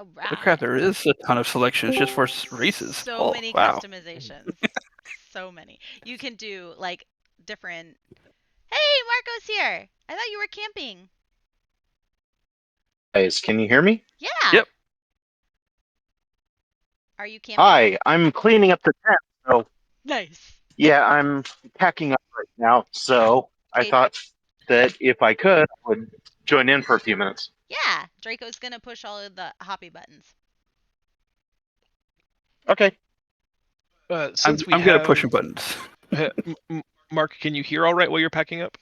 Oh, Oh crap, rad. there is a ton of selections just for races. So Oh, many wow. customizations. So many. You can do like different. Hey, Marco's here. I thought you were camping. Guys, can you hear me? Yeah. Yep. Are you camping? Hi, I'm cleaning up the tent. So, Nice. yeah, I'm packing up right now. So, I Okay. thought that if I could, I would join in for a few minutes. Yeah. Draco's gonna push all of the hoppy buttons. Okay. I'm Since we I'm good at have pushing buttons. Mark, can you hear all right while you're packing up?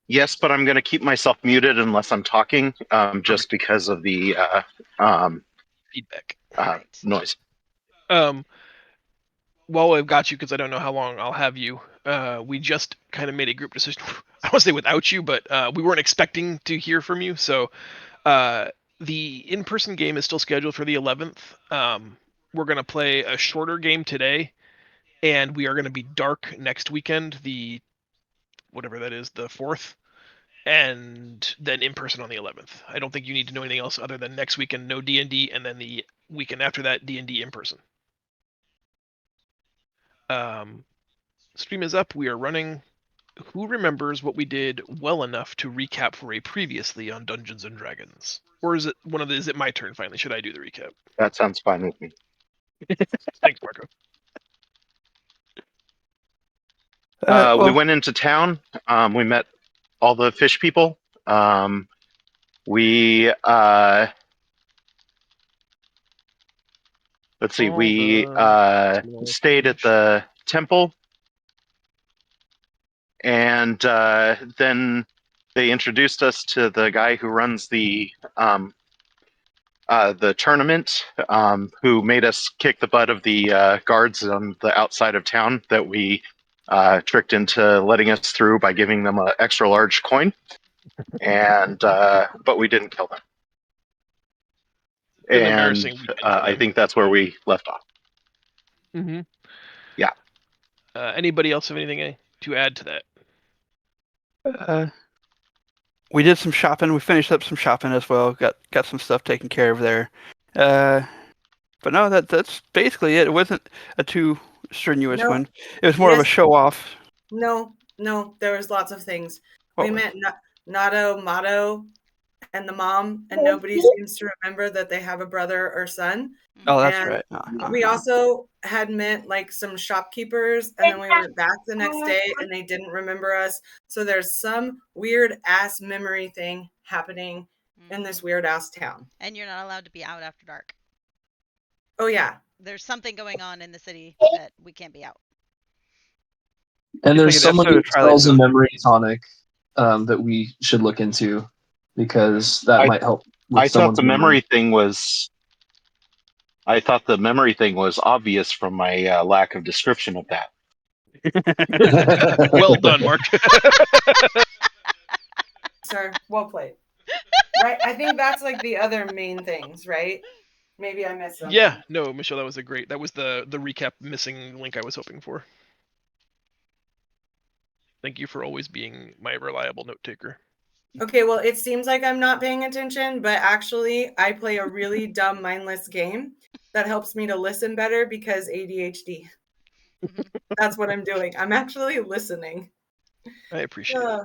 Yes, but I'm going to keep myself muted unless I'm talking, just because of the Feedback. Perfect. noise. Um, while I've got you, because I don't know how long I'll have you, we just kind of made a group decision. I don't want to say without you, but we weren't expecting to hear from you. So uh, the in-person game is still scheduled for the 11th. We're going to play a shorter game today, and we are going to be dark next weekend, the whatever that is, the 4th. And then in person on the 11th. I don't think you need to know anything else other than next weekend no D&D, and then the weekend after that D&D in person. Um, stream is up. We are running. Who remembers what we did well enough to recap for a previously on Dungeons and Dragons? Or is it one of the? Is it my turn finally? Should I do the recap? That sounds fine with me. Thanks, Marco. We Well, went into town. We met all the fish people. We let's see. All We the small stayed at fish. the temple, and then they introduced us to the guy who runs the tournament, who made us kick the butt of the guards on the outside of town that we tricked into letting us through by giving them an extra large coin, and but we didn't kill them. Been And embarrassing weekend for I them. think that's where we left off. Mm-hmm. Yeah. Anybody else have anything to add to that? uh, we did some shopping. We finished up some shopping as well. Got some stuff taken care of there. Uh, but no, that's basically it. It wasn't a too strenuous No. one. It was more of a Yes. show off. No, there was lots of things. What We was? met Nato, Mato, and the mom, and nobody seems to remember that they have a brother or son. Oh, Mm-hmm. that's And right. we also had met like some shopkeepers, and then we went back the next day and they didn't remember us. So there's some weird ass memory thing happening in this Mm-hmm. weird ass town. And you're not allowed to be out after dark. Oh, yeah. There's something going on in the city that we can't be out. And It's there's like an someone episode who of Twilight sells a Zone. memory tonic that we should look into because that I might help with I thought someone's the memory. memory thing was. I thought the memory thing was obvious from my lack of description of that. Well done, Mark. Sir, well played. Right? I think that's like the other main things, right? Maybe I missed something. Yeah, no, Michelle, that was a great. That was the recap missing link I was hoping for. Thank you for always being my reliable note taker. Okay, well, it seems like I'm not paying attention, but actually, I play a really dumb, mindless game that helps me to listen better because ADHD. Mm-hmm. That's what I'm doing. I'm actually listening. I appreciate it.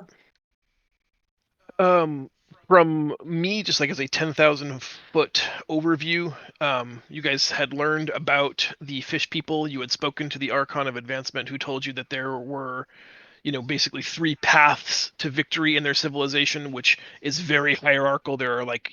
From me, just like as a 10,000 foot overview, you guys had learned about the fish people. You had spoken to the Archon of Advancement, who told you that there were, basically three paths to victory in their civilization, which is very hierarchical. There are like,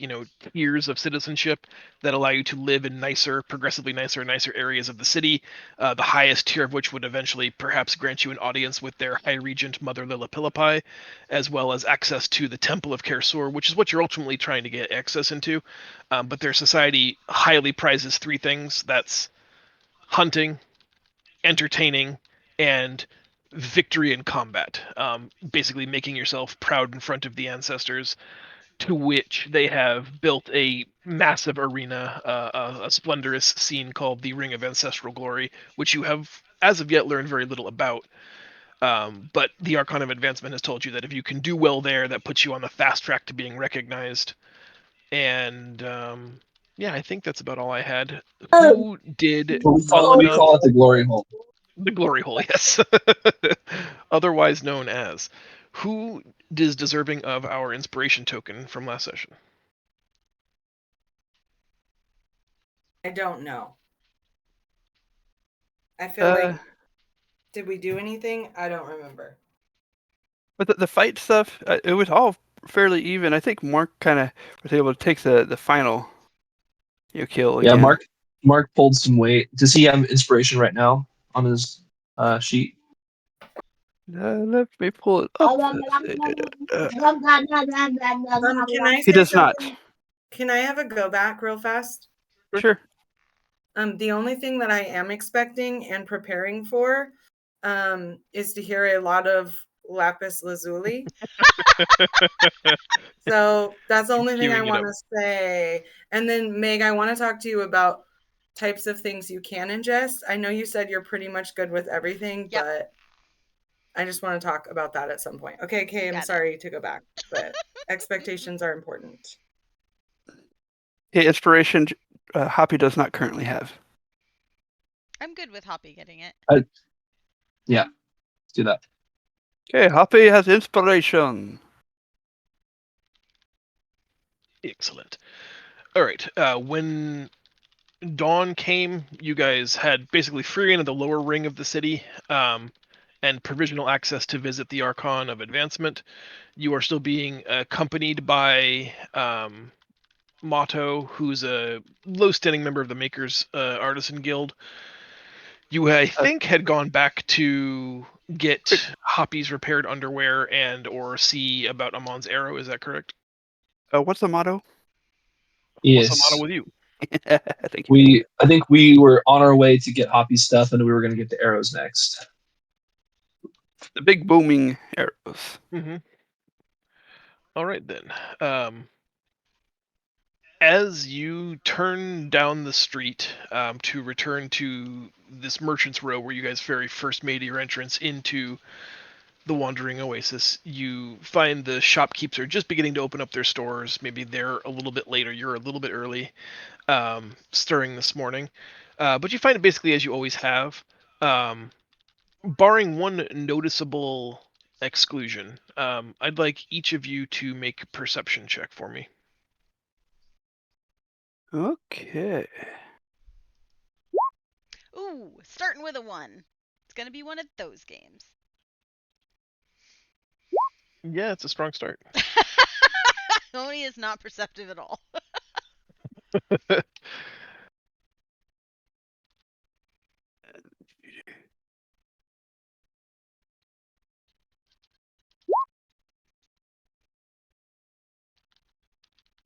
tiers of citizenship that allow you to live in nicer, progressively nicer and nicer areas of the city. The highest tier of which would eventually perhaps grant you an audience with their High Regent, Mother Lillipilippi, as well as access to the Temple of Kher-Sur, which is what you're ultimately trying to get access into. But their society highly prizes three things. That's hunting, entertaining, and victory in combat. Basically, making yourself proud in front of the ancestors, to which they have built a massive arena, a splendorous scene called the Ring of Ancestral Glory, which you have, as of yet, learned very little about. But the Archon of Advancement has told you that if you can do well there, that puts you on the fast track to being recognized. And yeah, I think that's about all I had. Who did well We enough? call it the glory hole. The glory hole, yes. Otherwise known as. Who is deserving of our inspiration token from last session? I don't know. I feel like, did we do anything? I don't remember. But the fight stuff, it was all fairly even. I think Mark kind of was able to take the final kill Yeah, again. Mark pulled some weight. Does he have inspiration right now on his sheet? Let me pull it up. Can I He say does not. something? Can I have a go back real fast? Sure. The only thing that I am expecting and preparing for is to hear a lot of lapis lazuli. So that's the only thing I Queuing it want up. to say. And then Meg, I want to talk to you about types of things you can ingest. I know you said you're pretty much good with everything, Yep. but I just want to talk about that at some point. Okay, You I'm got it. sorry to go back, but expectations are important. Okay, inspiration, Hoppy does not currently have. I'm good with Hoppy getting it. Yeah, let's do that. Okay, Hoppy has inspiration. Excellent. All right. When dawn came, you guys had basically free reign of the lower ring of the city, and provisional access to visit the Archon of Advancement. You are still being accompanied by Motto, who's a low-standing member of the Makers Artisan Guild. You, I think, had gone back to get Hoppy's repaired underwear and or see about Amon's arrow. Is that correct? What's the motto? What's the Yes. motto with you? Thank you. I think we were on our way to get Hoppy's stuff, and we were going to get the arrows next. The big booming arrows. Mm-hmm. All right then. As you turn down the street to return to this merchant's row where you guys very first made your entrance into the Wandering Oasis, you find the shopkeepers are just beginning to open up their stores. Maybe they're a little bit later. You're a little bit early, stirring this morning. But you find it basically as you always have, barring one noticeable exclusion. I'd like each of you to make a perception check for me. Okay. Ooh, starting with a 1. It's going to be one of those games. Yeah, it's a strong start. Oni is not perceptive at all.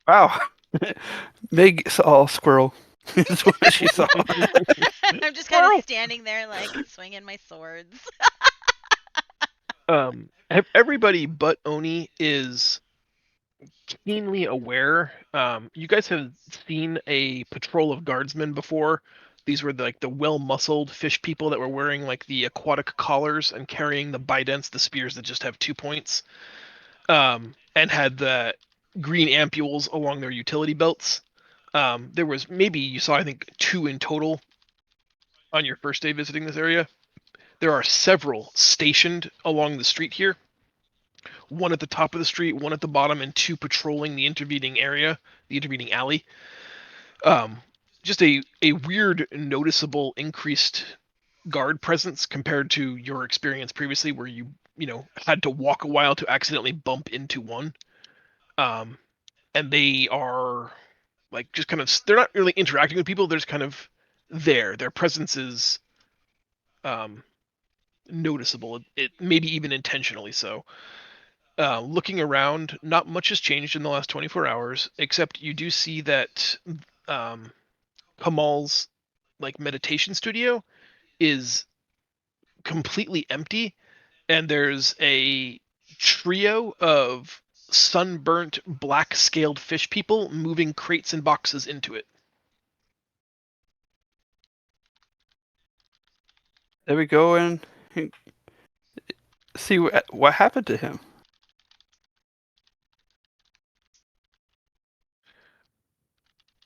Wow. Meg saw a squirrel. That's what she saw. I'm just kind of standing there, like, swinging my swords. Everybody but Oni is keenly aware. You guys have seen a patrol of guardsmen before. These were the well-muscled fish people that were wearing like the aquatic collars and carrying the bidents, the spears that just have 2 points, and had the green ampules along their utility belts. There was maybe you saw I think 2 in total on your first day visiting this area. There are several stationed along the street here. One at the top of the street, one at the bottom, and 2 patrolling the intervening area, the intervening alley. Just a weird, noticeable increased guard presence compared to your experience previously, where you had to walk a while to accidentally bump into one. And they are like just kind of they're not really interacting with people. They're just kind of there. Their presence is noticeable. It maybe even intentionally so. Looking around, not much has changed in the last 24 hours, except you do see that Kamal's meditation studio is completely empty, and there's a trio of sunburnt black scaled fish people moving crates and boxes into it. There we go. And see what happened to him.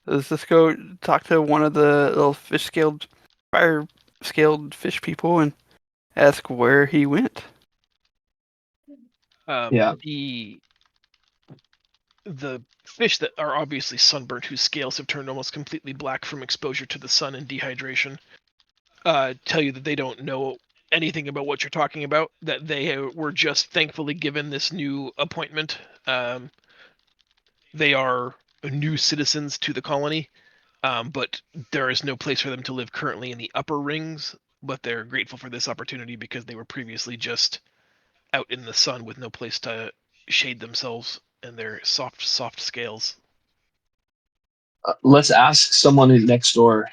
Let's just go talk to one of the little fire scaled fish people and ask where he went. Yeah. The fish that are obviously sunburnt, whose scales have turned almost completely black from exposure to the sun and dehydration, tell you that they don't know anything about what you're talking about, that they were just thankfully given this new appointment. They are new citizens to the colony, but there is no place for them to live currently in the upper rings, but they're grateful for this opportunity because they were previously just out in the sun with no place to shade themselves and their soft scales. Let's ask someone next door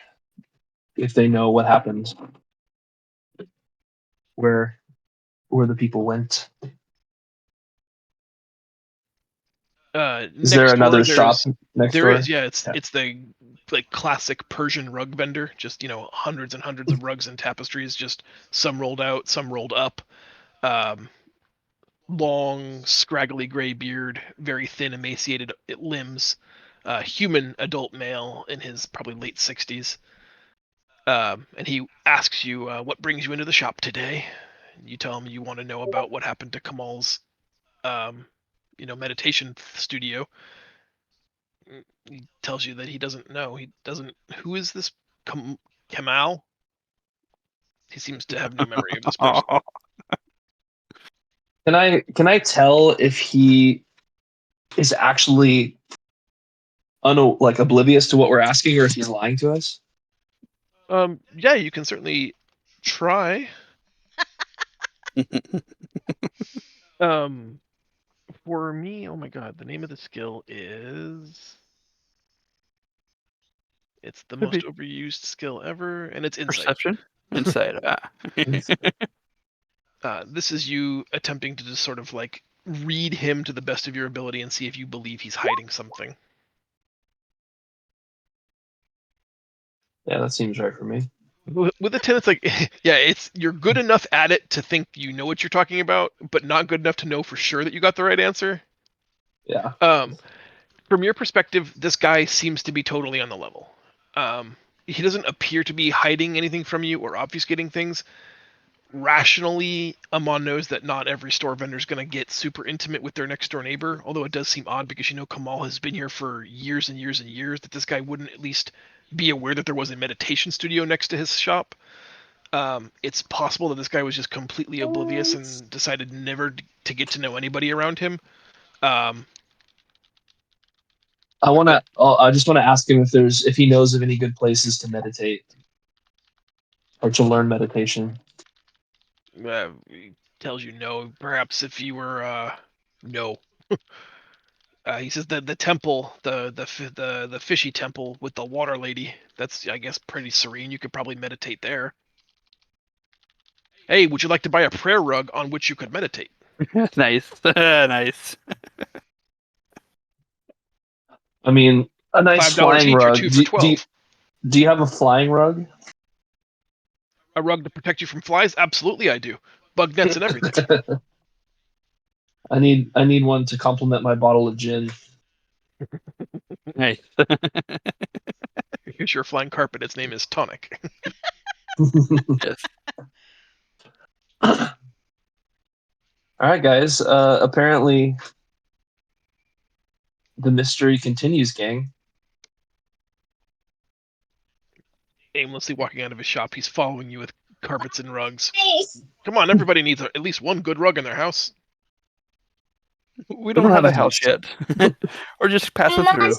if they know what happened, where the people went. Is there Next door, another shop next there is, door? yeah. It's Yeah. it's the like classic Persian rug vendor. Just hundreds and hundreds of rugs and tapestries. Just some rolled out, some rolled up. Um, Long, scraggly gray beard, very thin, emaciated limbs. Human adult male in his probably late 60s. And he asks you, what brings you into the shop today? You tell him you want to know about what happened to Kamal's, meditation studio. He tells you that he doesn't know. He doesn't. Who is this Kamal? He seems to have no memory of this person. Can I tell if he is actually oblivious to what we're asking, or if he's lying to us? Yeah, you can certainly try. For me, oh my god, the name of the skill is. It's the Could most be overused skill ever, and it's insight. perception, insight. This is you attempting to just sort of like read him to the best of your ability and see if you believe he's hiding something. Yeah, that seems right for me. With a 10, it's like, yeah, you're good enough at it to think you know what you're talking about, but not good enough to know for sure that you got the right answer. Yeah. From your perspective, this guy seems to be totally on the level. He doesn't appear to be hiding anything from you or obfuscating things. Rationally, Amon knows that not every store vendor is going to get super intimate with their next door neighbor, although it does seem odd because Kamal has been here for years and years and years, that this guy wouldn't at least be aware that there was a meditation studio next to his shop. It's possible that this guy was just completely oblivious and decided never to get to know anybody around him. I just want to ask him if he knows of any good places to meditate or to learn meditation. He tells you no. Perhaps if you were no. He says that the temple, the fishy temple with the water lady, that's, I guess, pretty serene. You could probably meditate there. Hey, would you like to buy a prayer rug on which you could meditate? Nice, nice. I mean, a nice $5 flying each or rug. two for 12. Do you have a flying rug? A rug to protect you from flies? Absolutely, I do. Bug nets and everything. I need one to complement my bottle of gin. Nice. Here's your flying carpet. Its name is Tonic. Yes. All right, guys. Apparently, the mystery continues, gang. Aimlessly walking out of his shop, he's following you with carpets and rugs. Come on, everybody needs at least one good rug in their house. We don't have a at house least. yet. We're just passing through.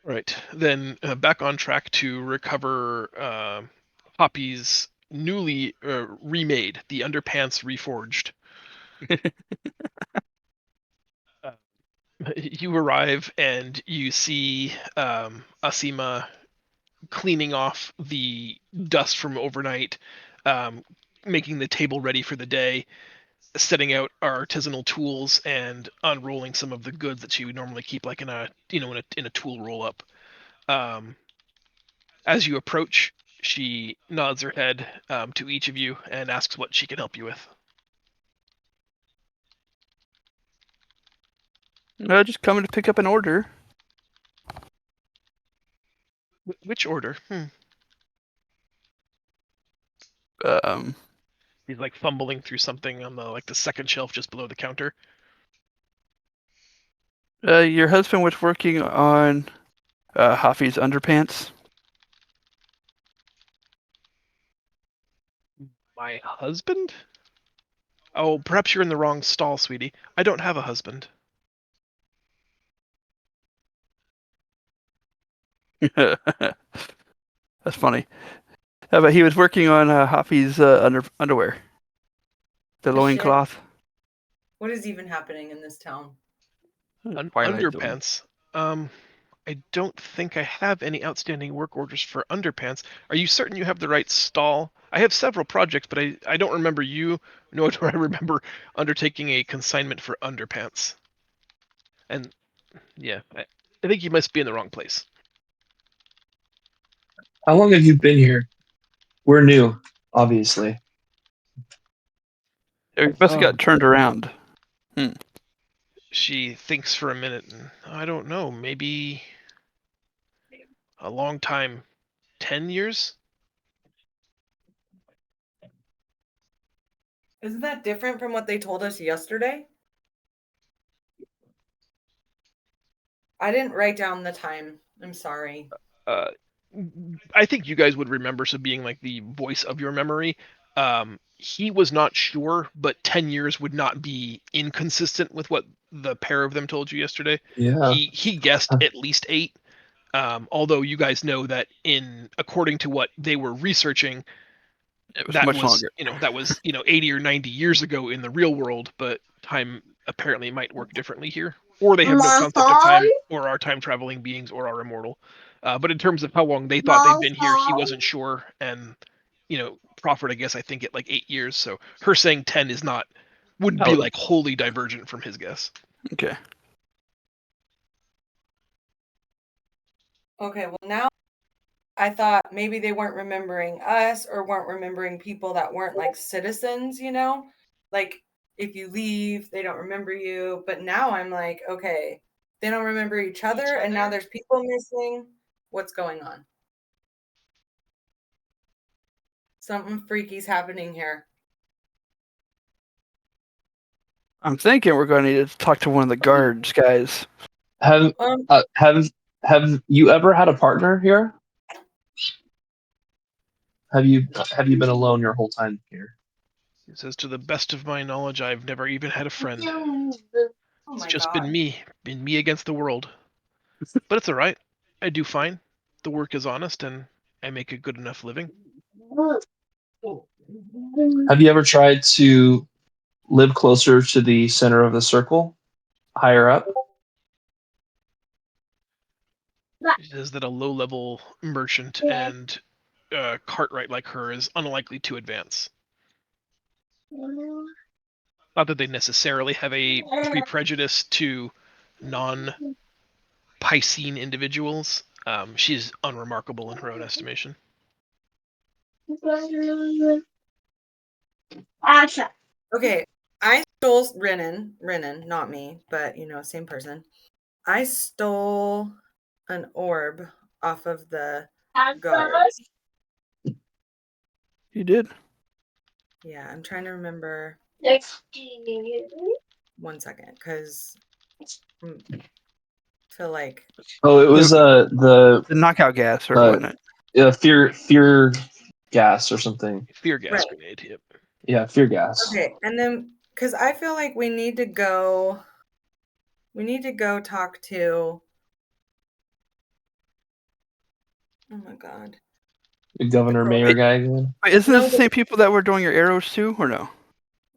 Right. Then back on track to recover Poppy's newly remade, the underpants reforged. You arrive and you see Asima cleaning off the dust from overnight, making the table ready for the day, setting out artisanal tools, and unrolling some of the goods that she would normally keep, like in a tool roll up. As you approach, She nods her head to each of you and asks what she can help you with. Just coming to pick up an order. Which order? Um, He's like fumbling through something on the second shelf just below the counter. your husband was working on Hafi's underpants. My husband? Oh, perhaps you're in the wrong stall, sweetie. I don't have a husband. That's funny. But he was working on Hafi's underwear, the The shit. loincloth. What is even happening in this town? Twilight Zone. Underpants. I don't think I have any outstanding work orders for underpants. Are you certain you have the right stall? I have several projects, but I don't remember you, nor do I remember undertaking a consignment for underpants. And yeah, I think you must be in the wrong place. How long have you been here? We're new, obviously. He must have got Oh. turned around. She thinks for a minute, and I don't know, maybe a long time. 10 years? Isn't that different from what they told us yesterday? I didn't write down the time. I'm sorry. I think you guys would remember, so being like the voice of your memory. He was not sure, but 10 years would not be inconsistent with what the pair of them told you yesterday. Yeah. He guessed at least 8. Although you guys know that according to what they were researching, It was that much was longer. that was 80 or 90 years ago in the real world, but time apparently might work differently here, or they have no concept of time, or are time traveling beings, or are immortal. But in terms of how long they thought they've been here, he wasn't sure, and proffered, I guess, I think at like 8 years. So her saying 10 wouldn't be like wholly divergent from his guess. Okay. Okay, well now I thought maybe they weren't remembering us or weren't remembering people that weren't like citizens, Like if you leave, they don't remember you. But now I'm like, okay, they don't remember each other, and now there's people missing. What's going on? Something freaky's happening here. I'm thinking we're going to need to talk to one of the guards, guys. Have you ever had a partner here? Have you been alone your whole time here? He says, to the best of my knowledge, I've never even had a friend. Oh It's my just God. been me against the world. But it's all right. I do fine. The work is honest, and I make a good enough living. Have you ever tried to live closer to the center of the circle, higher up? He says that a low-level merchant and cartwright like her is unlikely to advance. Not that they necessarily have a pre-prejudice to non-Piscine individuals. She's unremarkable in her own estimation. Okay, I stole Renan, not me, but same person. I stole an orb off of the guards. You did. Yeah, I'm trying to remember. One second, because feel like Oh, it was The knockout gas, or wasn't it? fear gas or something. Fear gas Right. grenade. Yep. Yeah, fear gas. Okay, and then because I feel like we need to go talk to. Oh my God. The governor The mayor guy again? Wait, isn't No, this the same people that were doing your arrows too, or no?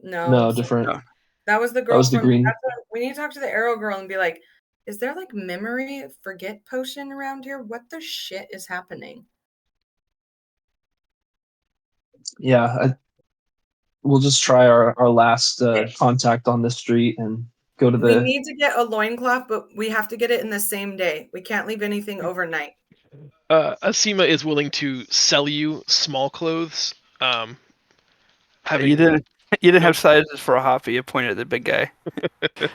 No, it's different. No. That was the That girl was the from. green. We need to talk to the arrow girl and be like, is there like memory forget potion around here? What the shit is happening? Yeah, we'll just try our last contact on the street and go to We the. need to get a loincloth, but we have to get it in the same day. We can't leave anything overnight. Asima is willing to sell you small clothes. You Having didn't no, have sizes for a hoppy. You pointed at the big guy. That's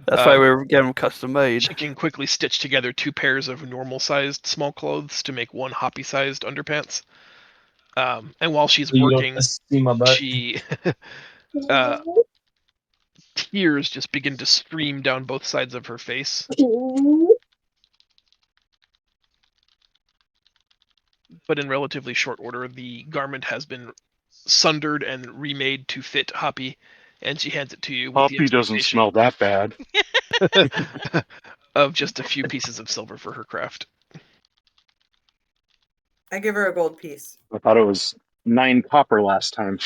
why um, we were getting them custom made. she can quickly stitch together 2 pairs of normal-sized small clothes to make 1 hoppy-sized underpants. And while she's So you don't working, see my butt. she uh, tears just begin to stream down both sides of her face. But in relatively short order, the garment has been sundered and remade to fit Hoppy, and she hands it to you with the Poppy doesn't expectation smell that bad. of just a few pieces of silver for her craft. I give her a gold piece. I thought it was 9 copper last time.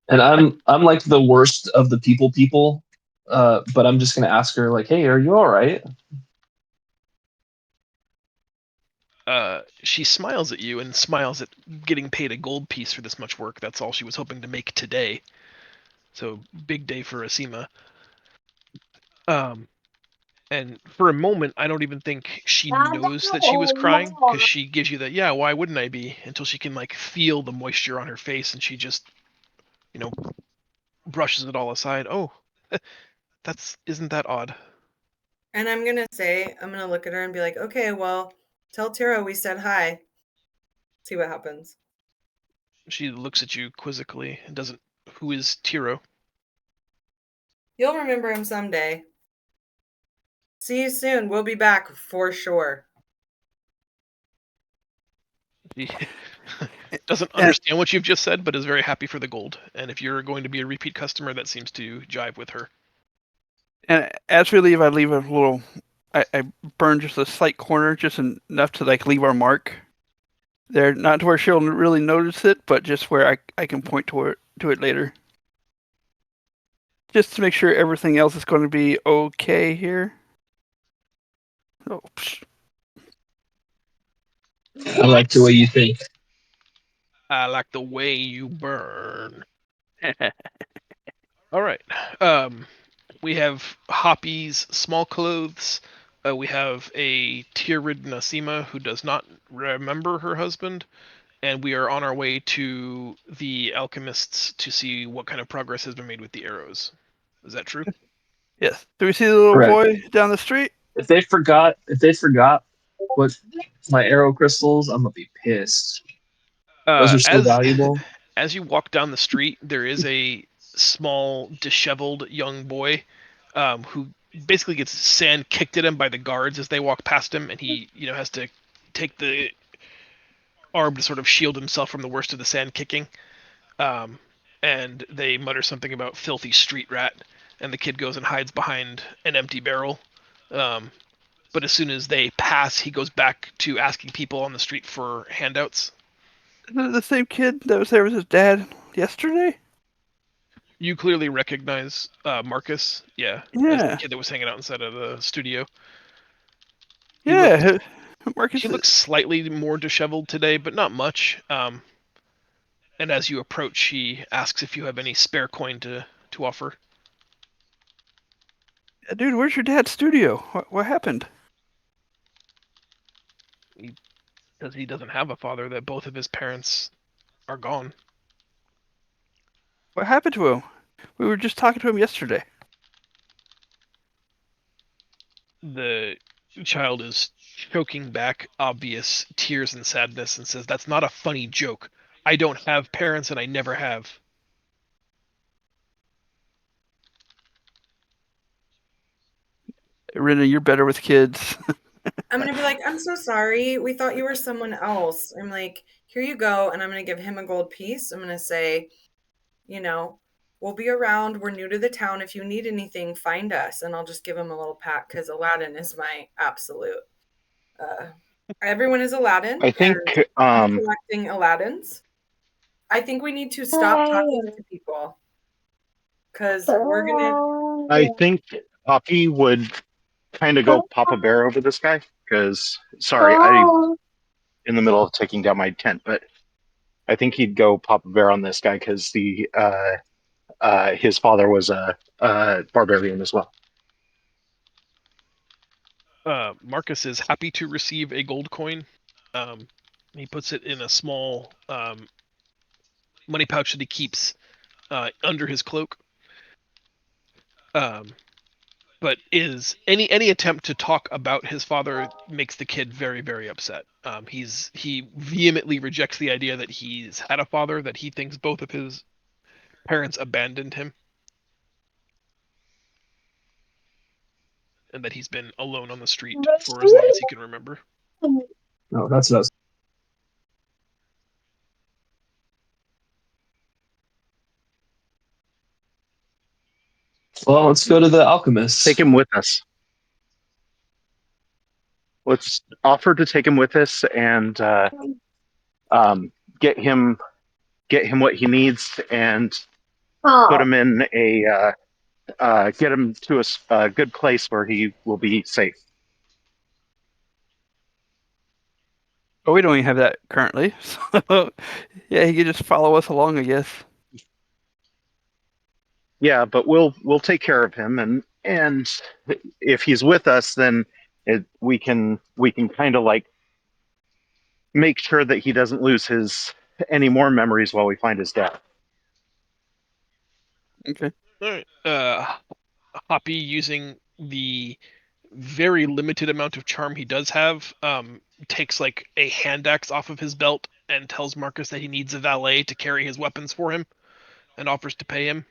And I'm like the worst of the people. But I'm just gonna ask her like, hey, are you all right? She smiles at you and smiles at getting paid a gold piece for this much work. That's all she was hoping to make today. So big day for Asima. And for a moment, I don't even think she knows that she was crying because she gives you that, yeah, why wouldn't I be? Until she can like feel the moisture on her face and she just, you know, brushes it all aside. Oh, isn't that odd? And I'm gonna look at her and be like, okay, well, tell Tira we said hi. See what happens. She looks at you quizzically and doesn't. Who is Tiro? You'll remember him someday. See you soon. We'll be back for sure. She doesn't And, understand what you've just said, but is very happy for the gold. And if you're going to be a repeat customer, that seems to jive with her. and as we leave, I leave a little. I burn just a slight corner, just enough to like leave our mark there, not to where she'll really notice it, but just where I can point to it later, just to make sure everything else is going to be okay here. Oh, I like the way you think. I like the way you burn. All right. Um, we have Hoppy's small clothes. We have a tear-ridden Asima who does not remember her husband, and we are on our way to the alchemists to see what kind of progress has been made with the arrows. Is that true? yes. Do we see the little Correct. boy down the street? If they forgot what my arrow crystals, I'm gonna be pissed. Those are so As valuable. as you walk down the street, there is a small, disheveled young boy who basically gets sand kicked at him by the guards as they walk past him, and he, has to take the arm to sort of shield himself from the worst of the sand kicking. Um, and they mutter something about filthy street rat, and the kid goes and hides behind an empty barrel. Um, but as soon as they pass, he goes back to asking people on the street for handouts. The same kid that was there with his dad yesterday? You clearly recognize Marcus, yeah, as the Yeah. kid that was hanging out inside of the studio. He looks Yeah. Marcus. he looks slightly more disheveled today, but not much. And as you approach, he asks if you have any spare coin to offer. Dude, where's your dad's studio? What happened? He says he doesn't have a father; that both of his parents are gone. What happened to him? We were just talking to him yesterday. The child is choking back obvious tears and sadness and says, "That's not a funny joke. I don't have parents, and I never have." Rena, you're better with kids. I'm gonna be like, I'm so sorry. We thought you were someone else. I'm like, here you go. And I'm gonna give him a gold piece. I'm gonna say, you know, we'll be around. We're new to the town. If you need anything, find us. And I'll just give him a little pat because Aladdin is my absolute. Uh, everyone is Aladdin, I and think I'm collecting Aladdins. I think we need to stop talking to people because we're gonna. I think Poppy would kind of go Papa Bear over this guy because sorry, I in the middle of taking down my tent, but I think he'd go Papa Bear on this guy because the his father was a barbarian as well. Marcus is happy to receive a gold coin. He puts it in a small money pouch that he keeps under his cloak. But any attempt to talk about his father makes the kid very, very upset. He vehemently rejects the idea that he's had a father, that he thinks both of his parents abandoned him, and that he's been alone on the street for as long as he can remember. No, that's what I was. Well, let's go to the alchemist. Take him with us. Let's offer to take him with us and get him what he needs and put him in get him to a good place where he will be safe. But we don't even have that currently. So, yeah, he could just follow us along, I guess. Yeah, but we'll take care of him, and if he's with us, then we can kind of like make sure that he doesn't lose his any more memories while we find his dad. Okay. All right. Hoppy, using the very limited amount of charm he does have, takes like a hand axe off of his belt and tells Marcus that he needs a valet to carry his weapons for him, and offers to pay him.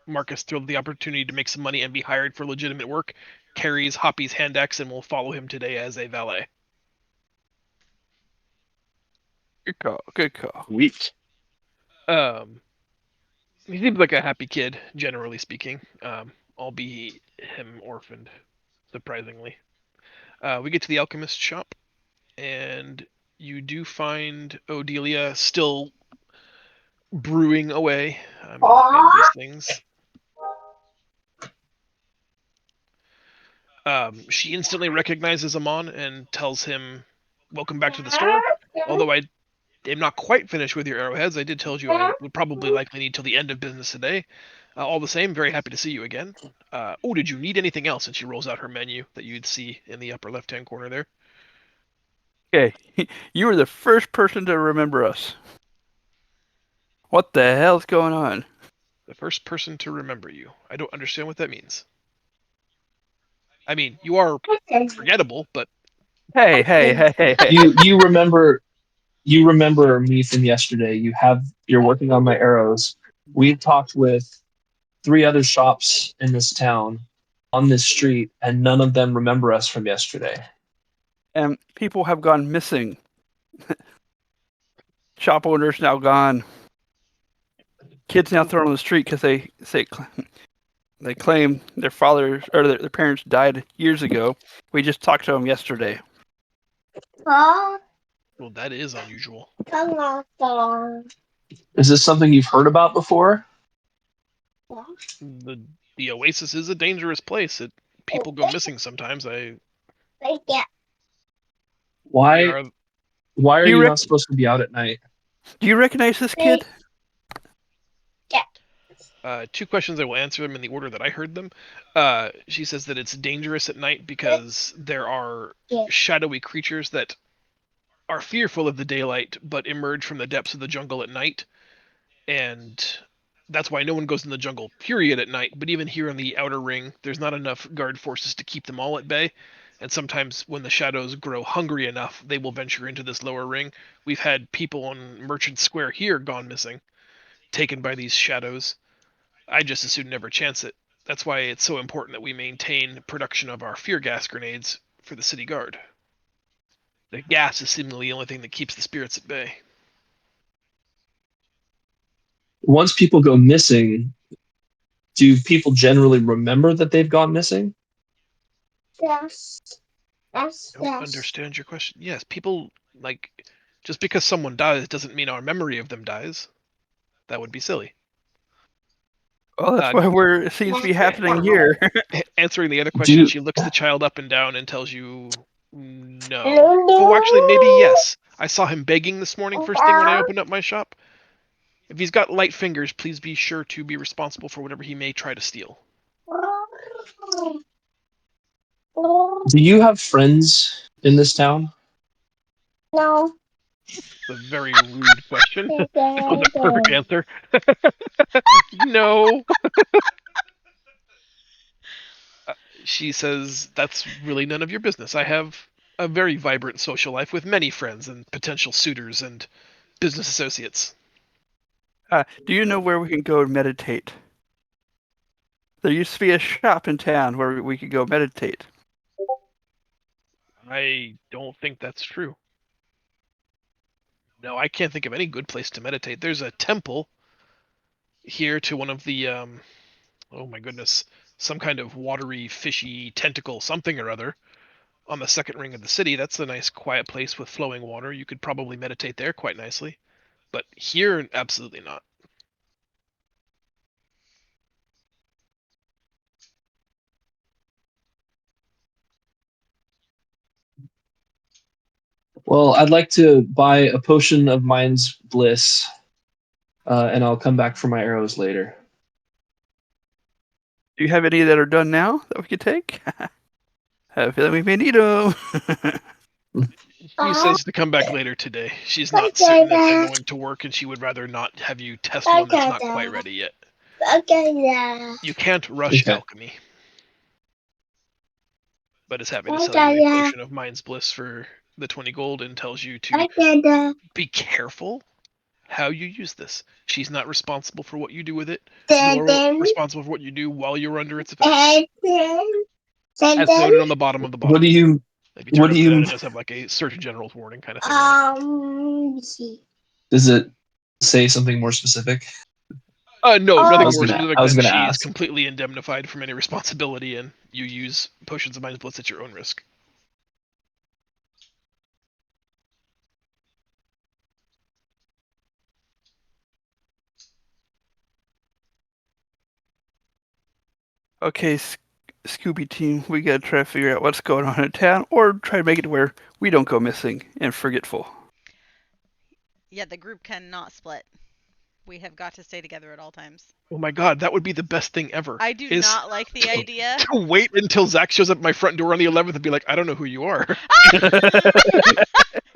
Marcus, thrilled the opportunity to make some money and be hired for legitimate work, carries Hoppy's hand axe and will follow him today as a valet. Good call. Good call. Sweet. He seems like a happy kid, generally speaking, albeit him orphaned, surprisingly. We get to the alchemist shop, and you do find Odelia still brewing away. These things. She instantly recognizes Amon and tells him, "Welcome back to the store. Although I am not quite finished with your arrowheads, I did tell you I would probably likely need till the end of business today. All the same, very happy to see you again. Did you need anything else?" And she rolls out her menu that you'd see in the upper left-hand corner there. Okay, you were the first person to remember us. What the hell's going on? The first person to remember you. I don't understand what that means. I mean, you are forgettable, but Hey, hey, hey, hey, hey. You remember me from yesterday. You're working on my arrows. We talked with 3 other shops in this town on this street, and none of them remember us from yesterday. And people have gone missing. Shop owners now gone. Kids now thrown on the street because they claim their fathers or their parents died years ago. We just talked to them yesterday. well, that is unusual. Is this something you've heard about before? The Oasis is a dangerous place. People go missing sometimes. Why are Do you you rec- not supposed to be out at night? Do you recognize this kid? 2 questions. I will answer them in the order that I heard them. She says that it's dangerous at night because there are shadowy creatures that are fearful of the daylight but emerge from the depths of the jungle at night, and that's why no one goes in the jungle period at night. But even here in the outer ring, there's not enough guard forces to keep them all at bay, and sometimes when the shadows grow hungry enough, they will venture into this lower ring. We've had people on Merchant Square here gone missing, taken by these shadows. I just as soon never chance it. That's why it's so important that we maintain production of our fear gas grenades for the city guard. The gas is seemingly the only thing that keeps the spirits at bay. Once people go missing, do people generally remember that they've gone missing? I don't understand your question. Yes, people, like, just because someone dies doesn't mean our memory of them dies. That would be silly. Well, that's why it seems to be happening here. Answering the other question, Do she looks the child up and down and tells you no. Oh, actually, maybe yes. I saw him begging this morning first thing when I opened up my shop. If he's got light fingers, please be sure to be responsible for whatever he may try to steal. Do you have friends in this town? No. It's a very rude question. That was a perfect answer. No. She says, that's really none of your business. I have a very vibrant social life with many friends and potential suitors and business associates. Do you know where we can go meditate? There used to be a shop in town where we could go meditate. I don't think that's true. No, I can't think of any good place to meditate. There's a temple here to one of the oh my goodness, some kind of watery, fishy tentacle something or other on the second ring of the city. That's a nice quiet place with flowing water. You could probably meditate there quite nicely. But here, absolutely not. Well, I'd like to buy a potion of mind's bliss, and I'll come back for my arrows later. Do you have any that are done now that we could take? I have a feeling we may need them. She says to come back later today. She's not certain that they're going to work, and she would rather not have you test one that's not quite ready yet. You can't rush Okay. alchemy. But is happy to sell you a potion of mind's bliss for the 20 gold and tells you to be careful how you use this. She's not responsible for what you do with it, nor responsible for what you do while you're under its effects. As noted on the bottom of the What bottle. do you? If you turn What do upside down, you? it does have like a Surgeon General's warning kind of thing on Does it say something more specific? it. No, I nothing was more gonna. specific I was than gonna she is ask. completely indemnified from any responsibility, and you use potions of mind's bliss at your own risk. Okay, Scooby team, we gotta try to figure out what's going on in town, or try to make it to where we don't go missing and forgetful. Yeah, the group cannot split. We have got to stay together at all times. Oh my god, that would be the best thing ever. I do is not like the idea. to wait until Zach shows up at my front door on the 11th and be like, I don't know who you are.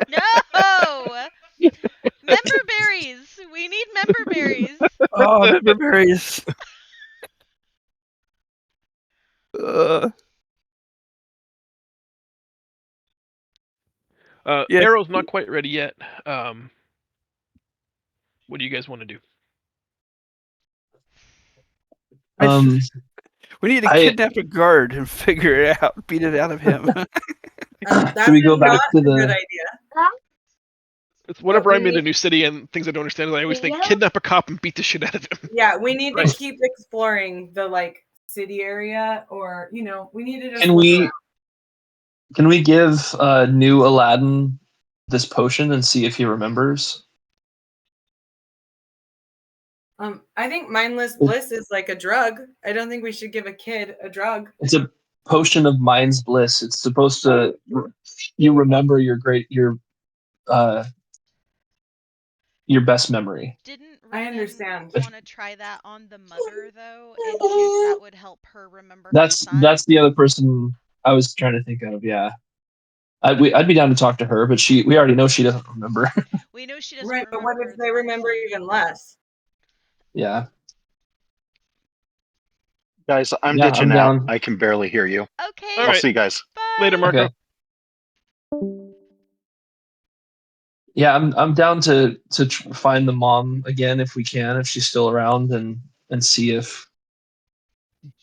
No! Member berries! We need member berries! Oh, member berries. Yeah. Arrow's not quite ready yet. What do you guys want to do? We need to kidnap a guard and figure it out, beat it out of him. That's we go back not to a the- good idea. It's whenever we I'm in a need- new city and things I don't understand, I always think kidnap a cop and beat the shit out of him. Yeah, we need Right. to keep exploring the city area, or we need to just Can look we? around. Can we give new Aladdin this potion and see if he remembers? I think mindless bliss is like a drug. I don't think we should give a kid a drug. It's a potion of mind's bliss. It's supposed to you remember your best memory. Didn't I Renan understand. want to try that on the mother, though, in case that would help her remember her That's son? the other person I was trying to think of. Yeah, I'd be down to talk to her, but we already know she doesn't remember. We know she doesn't Right, but what remember if the they one remember son. even less? Yeah. Guys, I'm Yeah, ditching I'm out. down. I can barely hear you. Okay. All I'll right. see you guys. Bye. Later, Marco. Okay. Yeah, I'm down to find the mom again if we can, if she's still around, and see if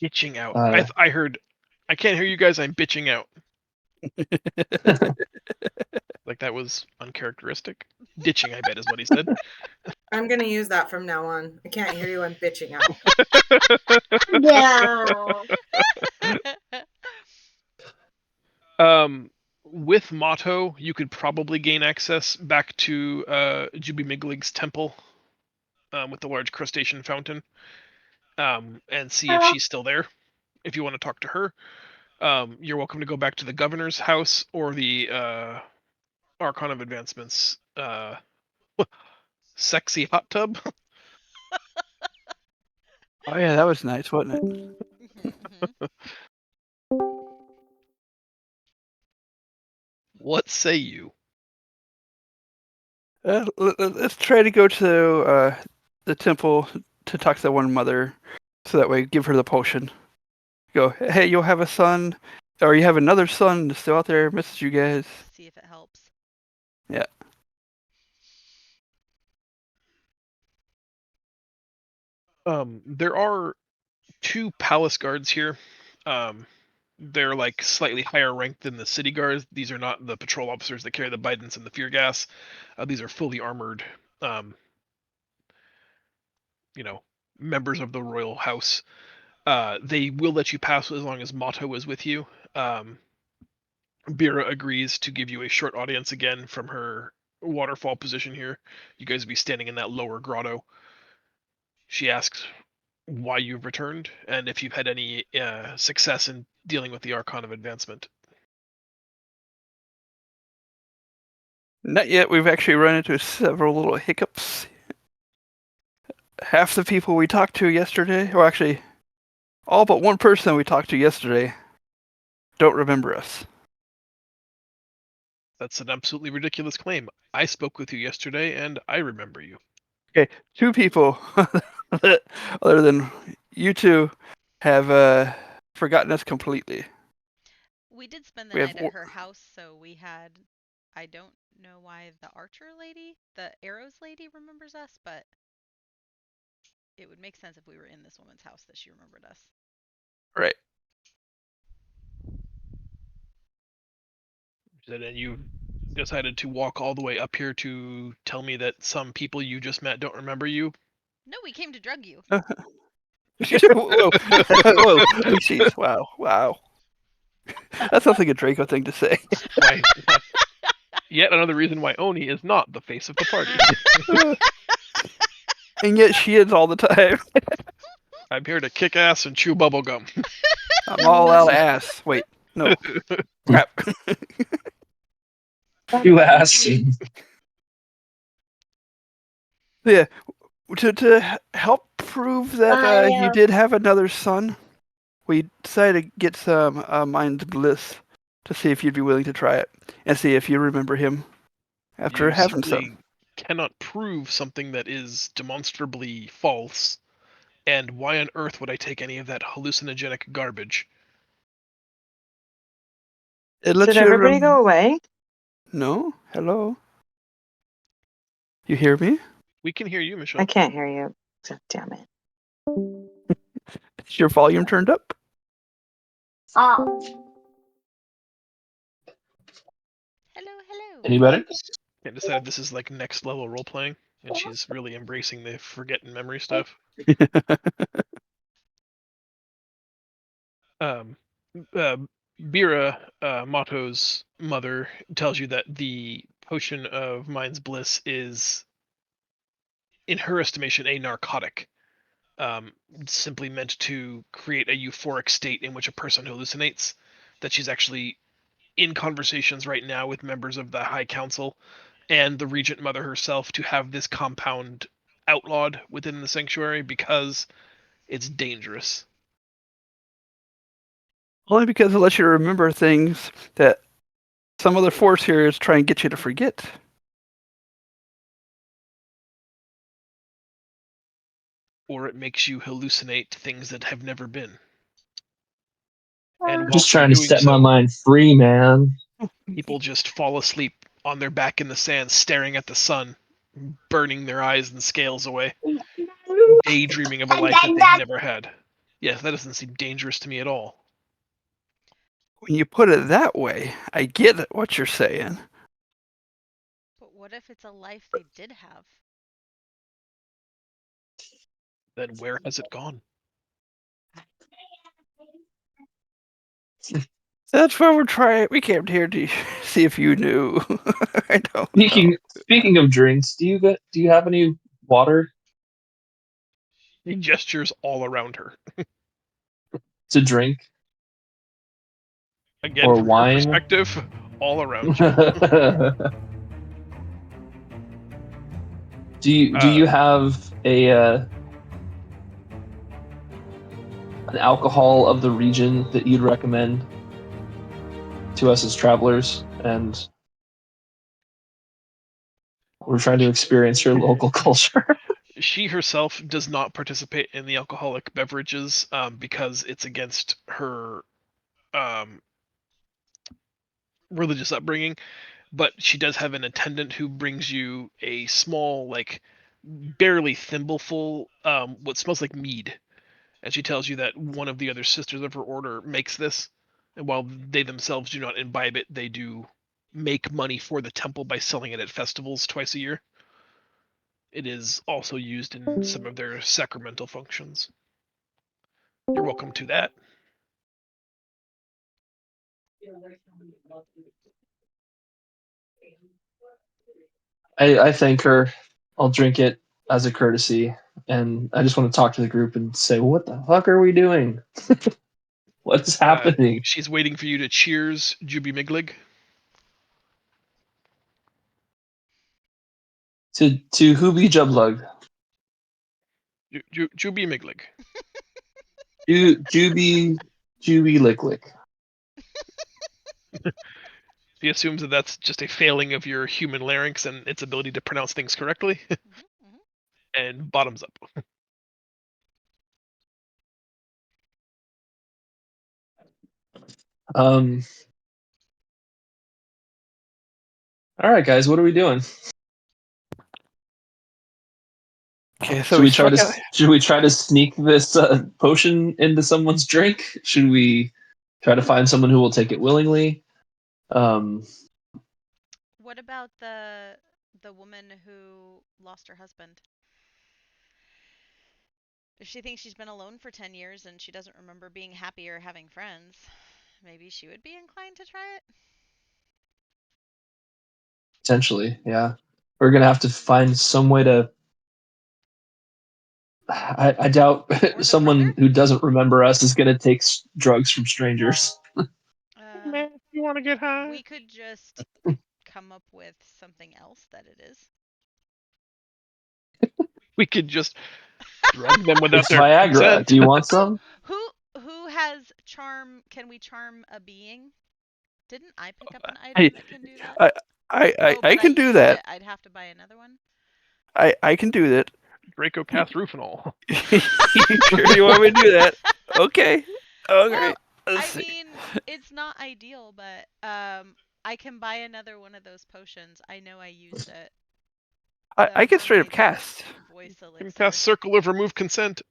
Bitching out. Uh, I heard. I can't hear you guys. I'm bitching out. Like that was uncharacteristic. Ditching, I bet, is what he said. I'm gonna use that from now on. I can't hear you. I'm bitching out. With Motto, you could probably gain access back to Juby Miglig's temple with the large crustacean fountain, and see if she's still there. If you want to talk to her, you're welcome to go back to the governor's house or the Archon of Advancement's sexy hot tub. Oh yeah, that was nice, wasn't it? What say you? Let's try to go to the temple to talk to that one mother, so that way give her the potion. Go, hey, you'll have a son, or you have another son still out there, misses you guys. See if it helps. Yeah. There are 2 palace guards here. They're like slightly higher ranked than the city guards. These are not the patrol officers that carry the bidens and the fear gas. These are fully armored, members of the royal house. They will let you pass as long as Motto is with you. Bira agrees to give you a short audience again from her waterfall position here. You guys will be standing in that lower grotto. She asks why you've returned and if you've had any success in dealing with the Archon of Advancement. Not yet. We've actually run into several little hiccups. Half the people we talked to yesterday, or actually, all but one person we talked to yesterday, don't remember us. That's an absolutely ridiculous claim. I spoke with you yesterday and I remember you. Okay, 2 people, other than you 2, have forgotten us completely. We did spend the We have night at her house, so we had. I don't know why the archer lady, the arrows lady, remembers us, but it would make sense if we were in this woman's house that she remembered us. Right. And you decided to walk all the way up here to tell me that some people you just met don't remember you? No, we came to drug you. Whoa. Whoa. Jeez. Wow. That sounds like a Draco thing to say. Why? Yet another reason why Oni is not the face of the party. And yet she is all the time. I'm here to kick ass and chew bubblegum. I'm all out of ass. Wait, no. Crap. You ass. Yeah. To help prove that you did have another son, we decided to get some Mind's Bliss to see if you'd be willing to try it and see if you remember him after You having simply some. cannot prove something that is demonstrably false. And why on earth would I take any of that hallucinogenic garbage? It lets Did you everybody go away? No? Hello? You hear me? We can hear you, Michelle. I can't hear you. So, damn it. Is your volume turned up? Hello. Any better? I decided this is like next level role playing, and she's really embracing the forget and memory stuff. Um, Bira, Mato's mother, tells you that the potion of Mind's Bliss is, in her estimation, a narcotic. Simply meant to create a euphoric state in which a person hallucinates. That she's actually in conversations right now with members of the High Council and the Regent Mother herself to have this compound outlawed within the sanctuary because it's dangerous. Only because it lets you remember things that some other force here is trying to get you to forget. Or it makes you hallucinate things that have never been. And Just while trying to doing set my so, mind free, man. people just fall asleep on their back in the sand, staring at the sun, burning their eyes and scales away, daydreaming of a life that they've never had. Yes, that doesn't seem dangerous to me at all. When you put it that way, I get what you're saying. But what if it's a life they did have? Then where has it gone? That's why we're trying. We came here to see if you knew. I don't Speaking of drinks, do you have any water He gestures all around her. to drink Again, or from her wine? perspective, all around you. Do you have an alcohol of the region that you'd recommend to us as travelers? And We're trying to experience your local culture. She herself does not participate in the alcoholic beverages because it's against her religious upbringing. But she does have an attendant who brings you a small, like, barely thimbleful, what smells like mead. And she tells you that one of the other sisters of her order makes this. And while they themselves do not imbibe it, they do make money for the temple by selling it at festivals twice a year. It is also used in some of their sacramental functions. You're welcome to that. I thank her. I'll drink it as a courtesy, and I just want to talk to the group and say, "What the fuck are we doing? What's happening?" She's waiting for you to cheers, Juby Miglig. To Hooby Jublug. Juby Miglig. Juby Lick Lick. He assumes that that's just a failing of your human larynx and its ability to pronounce things correctly. And bottoms up. All right, guys, what are we doing? Okay, so we struck out. Should we try to sneak this potion into someone's drink? Should we try to find someone who will take it willingly? What about the woman who lost her husband? If she thinks she's been alone for 10 years and she doesn't remember being happy or having friends, maybe she would be inclined to try it? Potentially, yeah. We're gonna have to find some way to. I doubt someone who doesn't remember us is gonna take drugs from strangers. Man, you want to get high? We could just come up with something else that it is. We could just drug them without It's their Viagra. consent. Do you want some? Who has charm? Can we charm a being? Didn't I pick up an item that can do that? I can do that. I'd have to buy another one. I can do that. Draco cast Rufinol. Sure you want me to do that? Okay. Okay. Well, I mean, it's not ideal, but I can buy another one of those potions. I know I used it. I can straight up cast. Voice elixir. You can cast Circle of Remove Consent.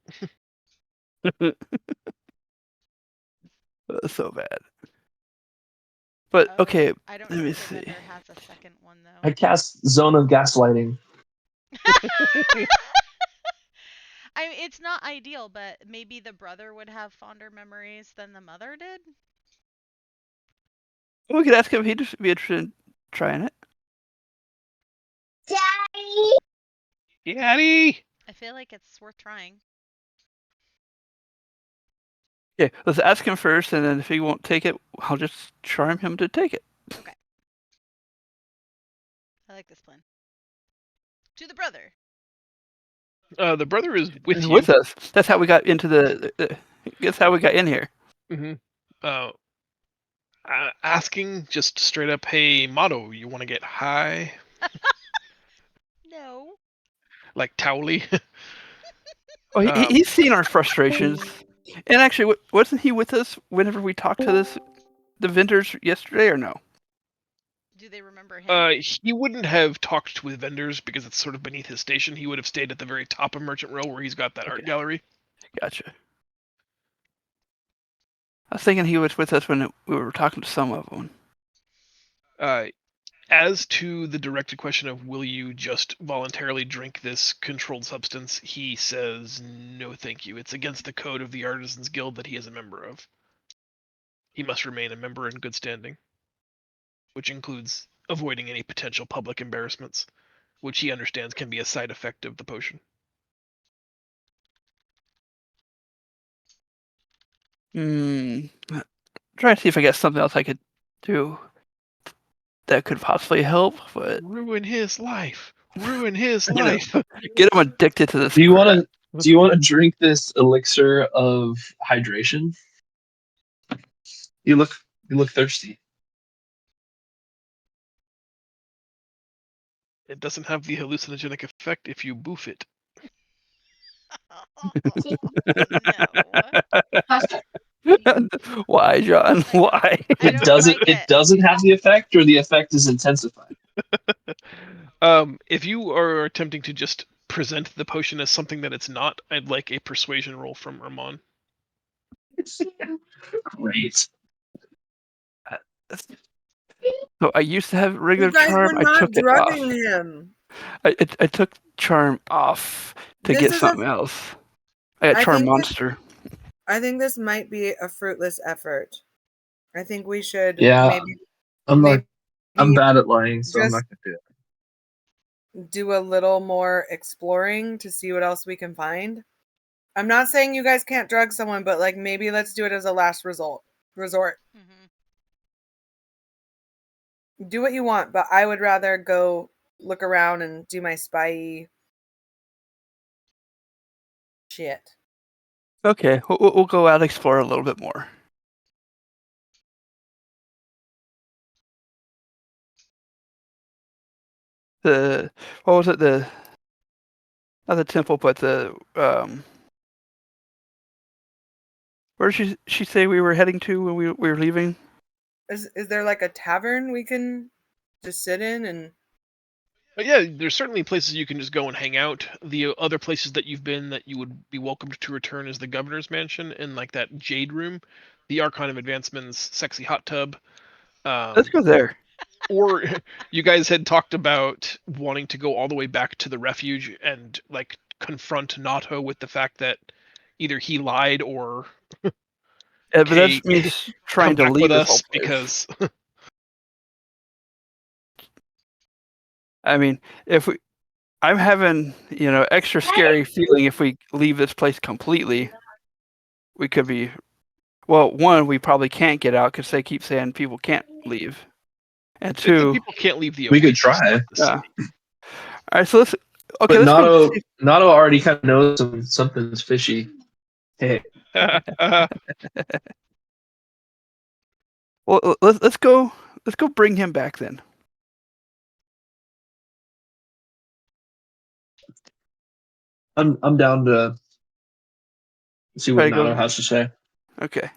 So bad. But okay, I don't let know me if the see. vendor has a second one though. I cast Zone of Gaslighting. I mean, it's not ideal, but maybe the brother would have fonder memories than the mother did. We could ask him if he'd just be interested in trying it. Daddy! Daddy! I feel like it's worth trying. Yeah, let's ask him first, and then if he won't take it, I'll just charm him to take it. Okay. I like this plan. To the brother. The brother is with you. With us. That's how we got into the that's how we got in here. Mm-hmm. Asking just straight up, hey, Motto, you want to get high? No. Like Towley? Oh, he's seen our frustrations. And actually, wasn't he with us whenever we talked to the vendors yesterday, or no? Do they remember him? He wouldn't have talked with vendors because it's sort of beneath his station. He would have stayed at the very top of Merchant Row where he's got that art gallery. Gotcha. I was thinking he was with us when we were talking to some of them. As to the directed question of will you just voluntarily drink this controlled substance, he says no thank you. It's against the code of the Artisans Guild that he is a member of. He must remain a member in good standing, which includes avoiding any potential public embarrassments, which he understands can be a side effect of the potion. Trying to see if I got something else I could do that could possibly help, but ruin his life. Ruin his life. Get him addicted to this. Do you want to drink this elixir of hydration? You look thirsty. It doesn't have the hallucinogenic effect if you boof it. No. Why, John? Why? I It don't doesn't. like It it. doesn't have the effect, or the effect is intensified. If you are attempting to just present the potion as something that it's not, I'd like a persuasion roll from Ramon. Great. So I used to have regular You guys charm. were I not took it off. drugging him. I took charm off to This get is something else. I got I charm think monster. I think this might be a fruitless effort. I think we should Yeah, maybe I'm not. I'm maybe bad at lying, so I'm just not gonna do it. do a little more exploring to see what else we can find. I'm not saying you guys can't drug someone, but like maybe let's do it as a last resort. Mhm. Do what you want, but I would rather go look around and do my spy shit. Okay, we'll go out and explore a little bit more. The what was it? The not the temple, but the where did she say we were heading to when we were leaving? Is there like a tavern we can just sit in and But yeah, there's certainly places you can just go and hang out. The other places that you've been that you would be welcomed to return is the governor's mansion and like that jade room, the Archon of Advancement's sexy hot tub. Let's go there. Or you guys had talked about wanting to go all the way back to the refuge and like confront Nato with the fact that either he lied or But hey, that means come trying to back with leave this whole us place. because I mean, if we, I'm having extra scary feeling if we leave this place completely, we could be. Well, one, we probably can't get out because they keep saying people can't leave, and they said two, people can't leave the We could Oasis, try. not the all city. right. So let's. Okay, But let's go. Nato already kind of knows something's fishy. Hey, Well, let's go. Let's go bring him back then. I'm down to see what Try to go. Nato has to say. Okay.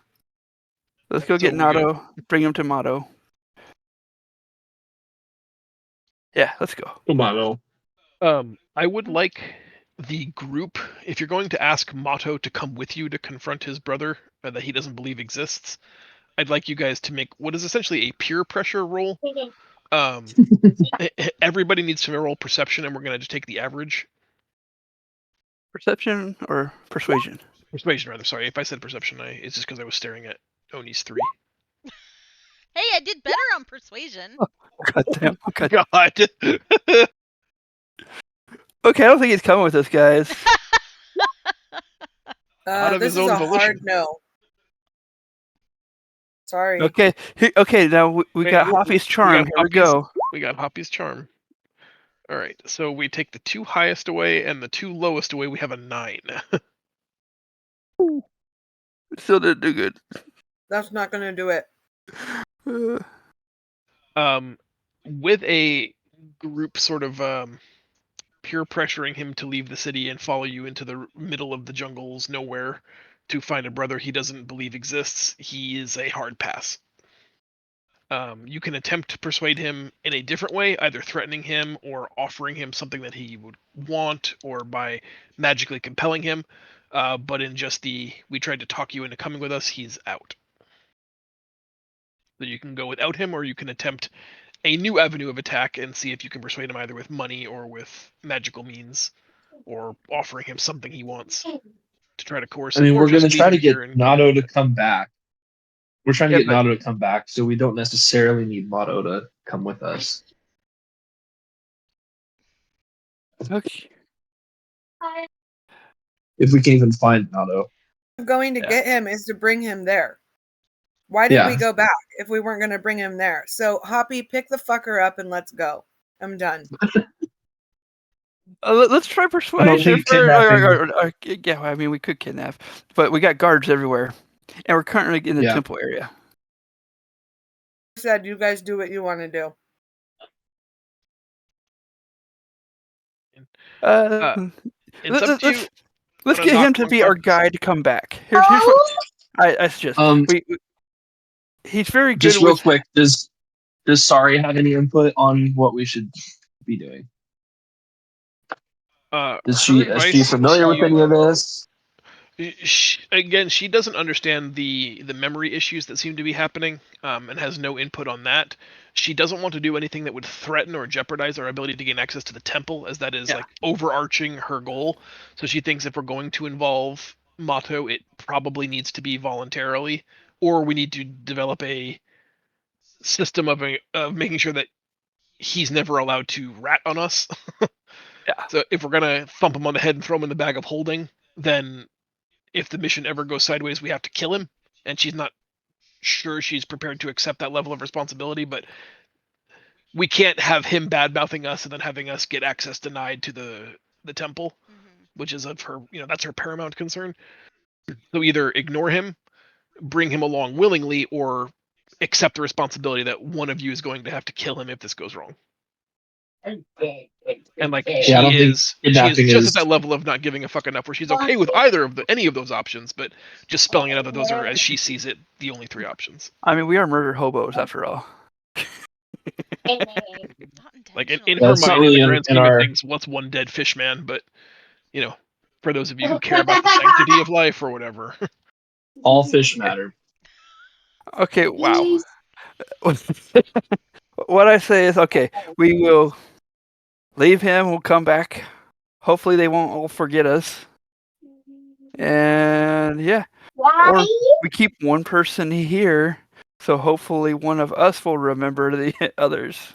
Let's go So get we're good. Nato. Bring him to Mato. Yeah, let's go. Come on, Nato. I would like the group, if you're going to ask Mato to come with you to confront his brother that he doesn't believe exists, I'd like you guys to make what is essentially a peer pressure roll. Everybody needs to roll perception, and we're going to just take the average. Perception or persuasion? Persuasion, rather. Sorry, if I said perception, it's just because I was staring at Oni's 3. Hey, I did better on persuasion. God damn. Okay. God. Okay, I don't think he's coming with us, guys. Out of this his is own a volition. hard no. Sorry. Okay. Okay. Now we got Hoppy's charm. Here we go. We got Hoppy's charm. All right, so we take the 2 highest away and the 2 lowest away. We have a 9. Still didn't do good. That's not gonna do it. With a group sort of peer pressuring him to leave the city and follow you into the middle of the jungles, nowhere, to find a brother he doesn't believe exists, he is a hard pass. You can attempt to persuade him in a different way, either threatening him or offering him something that he would want, or by magically compelling him. But in just we tried to talk you into coming with us, he's out. So you can go without him, or you can attempt a new avenue of attack and see if you can persuade him either with money or with magical means, or offering him something he wants to try to coerce I him, mean, or we're just gonna leave try him to get here and Nato to come back. We're trying to Yeah, get but- Nato to come back, so we don't necessarily need Mato to come with us. Okay. If we can even find Nato. Going to Yeah. get him is to bring him there. Why did Yeah. we go back if we weren't gonna bring him there? So Hoppy, pick the fucker up and let's go. I'm done. Let's try I don't persuasion. think kidnapping. Yeah, I mean we could kidnap, but we got guards everywhere, and we're currently in the Yeah. temple area. I said you guys do what you want to do. It's up to you. Let's Wanna get him knock to one be our carcass? guide to come back. Here's what I suggest. He's very good Just real with. quick, does Sari have any input on what we should be doing? Is Her she advice to familiar with any of you. this? She doesn't understand the memory issues that seem to be happening, and has no input on that. She doesn't want to do anything that would threaten or jeopardize our ability to gain access to the temple, as that is Yeah. like overarching her goal. So she thinks if we're going to involve Mato, it probably needs to be voluntarily, or we need to develop a system of making sure that he's never allowed to rat on us. Yeah. So if we're gonna thump him on the head and throw him in the bag of holding, then if the mission ever goes sideways, we have to kill him. And she's not sure she's prepared to accept that level of responsibility, but we can't have him bad mouthing us and then having us get access denied to the temple, which is of her, that's her paramount concern. So either ignore him, bring him along willingly, or accept the responsibility that one of you is going to have to kill him if this goes wrong. And like Yeah, I don't think she is kidnapping just at is. that level of not giving a fuck enough where she's okay with either of any of those options, but just spelling it out that those are, as she sees it, the only three options. I mean, we are murder hobos after all. Not Like intentionally. in Yeah, her it's not mind, in really the in grand scheme of our. things, what's one dead fish man? But for those of you who care about the sanctity of life or whatever. All fish matter. Okay, wow. What I say is, okay, we will leave him. We'll come back. Hopefully, they won't all forget us. And yeah, or we keep one person here, so hopefully one of us will remember the others.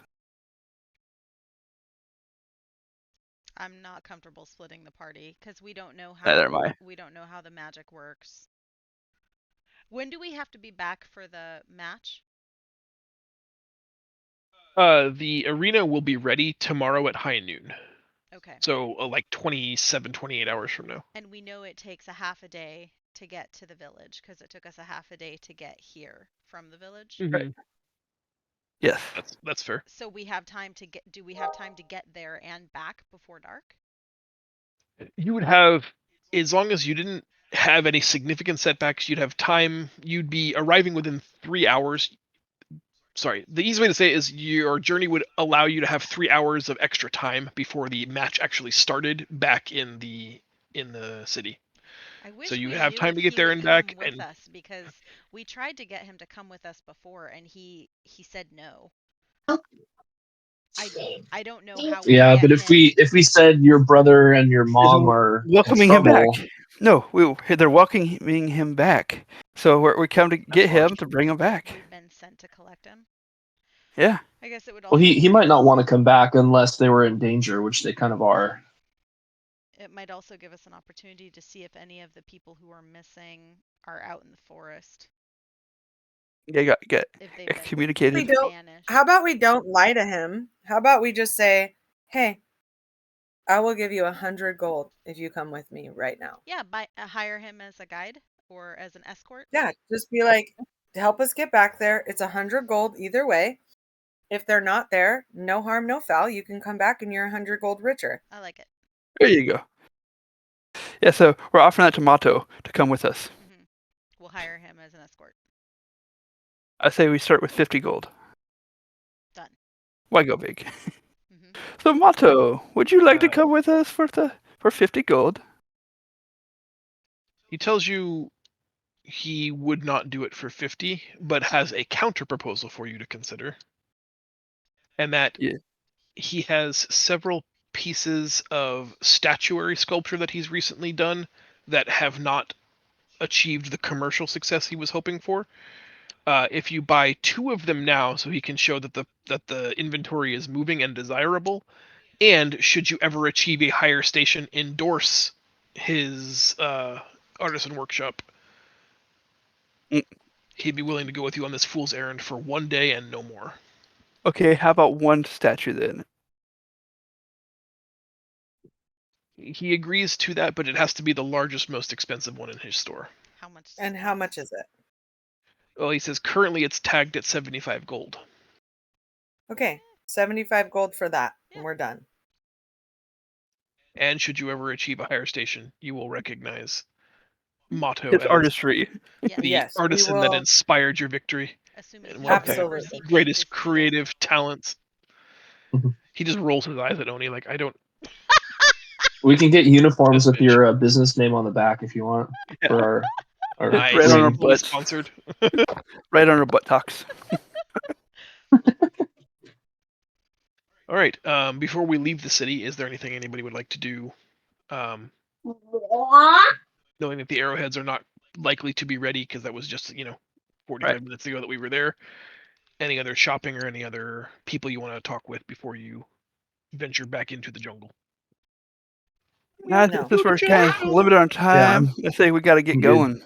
I'm not comfortable splitting the party because we don't know Neither am I. how the magic works. When do we have to be back for the match? The arena will be ready tomorrow at high noon. Okay. So like 27, 28 hours from now. And we know it takes a half a day to get to the village because it took us a half a day to get here from the village. Mm-hmm. Yes. That's fair. So we have time to get. Do we have time to get there and back before dark? You would have, as long as you didn't have any significant setbacks, you'd have time. You'd be arriving within 3 hours. Sorry, the easy way to say it is your journey would allow you to have 3 hours of extra time before the match actually started back in the city. I wish So you we have knew time if to get he there would and come back, with and us because we tried to get him to come with us before and he said no. I don't know how we Yeah, get but him. if we said your brother and your mom Is are in welcoming him back. trouble, No, they're welcoming him back. So we come to get him to bring him back. We've been sent to collect him. Yeah. I guess it would well, also he might not want to come back unless they were in danger, which they kind of are. it might also give us an opportunity to see if any of the people who are missing are out in the forest. They got If they've been excommunicated. banished. How about we don't lie to him? How about we just say, "Hey, I will give you 100 gold if you come with me right now." Yeah, hire him as a guide or as an escort. Yeah, just be like, "To help us get back there, it's 100 gold either way. If they're not there, no harm, no foul. You can come back and you're 100 gold richer." I like it. There you go. Yeah, so we're offering that to Mato to come with us. We'll hire him as an escort. I say we start with 50 gold. Done. Why go big? So Mato, would you like to come with us for 50 gold? he tells you he would not do it for 50, but has a counter proposal for you to consider. And that he has several pieces of statuary sculpture that he's recently done that have not achieved the commercial success he was hoping for. If you buy 2 of them now, so he can show that the inventory is moving and desirable, and should you ever achieve a higher station, endorse his artisan workshop, he'd be willing to go with you on this fool's errand for 1 day and no more. Okay, how about one statue then? He agrees to that, but it has to be the largest, most expensive one in his store. How much? And how much is it? Well, he says currently it's tagged at 75 gold. Okay, 75 gold for that, and we're done. And should you ever achieve a higher station, you will recognize Motto It's as artistry. Yes. the Yes, we artisan that will. inspired your victory Assuming and he one of has your ever Absolutely. seen fit to greatest see us. creative talents. Mhm. He just rolls his eyes at Oni like, I don't. We can get uniforms This with bitch. your business name on the back if you want for our Nice. Right on our ring. Fully butts. sponsored. Right on our buttocks. All right. Before we leave the city, is there anything anybody would like to do? Knowing that the arrowheads are not likely to be ready because that was just 45 Right. minutes ago that we were there. Any other shopping or any other people you want to talk with before you venture back into the jungle? Nah, No. since we're kind of limited on time, I think we got to get I'm good. going.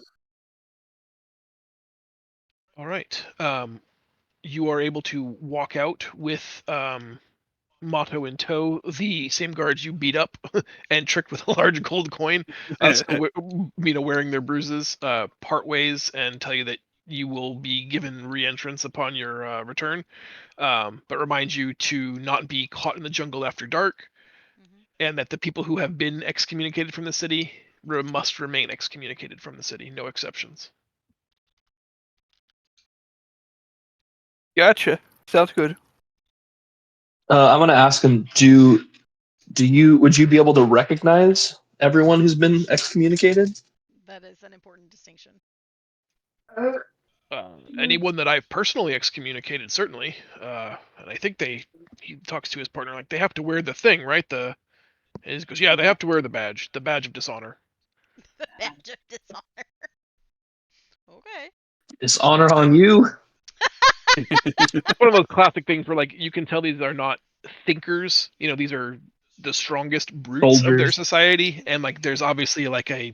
All right. You are able to walk out with Motto in tow, the same guards you beat up and tricked with a large gold coin, still wearing their bruises, part ways, and tell you that you will be given re-entrance upon your return, but remind you to not be caught in the jungle after dark, Hmm. and that the people who have been excommunicated from the city must remain excommunicated from the city, no exceptions. Gotcha. Sounds good. I'm gonna ask him. Would you be able to recognize everyone who's been excommunicated? That is an important distinction. Anyone that I've personally excommunicated, certainly, and I think he talks to his partner like they have to wear the thing, right? And he goes, yeah, they have to wear the badge of dishonor. The badge of dishonor. Okay. Dishonor on you. One of those classic things where like you can tell these are not thinkers. These are the strongest brutes of their Soldiers. society, and like there's obviously like a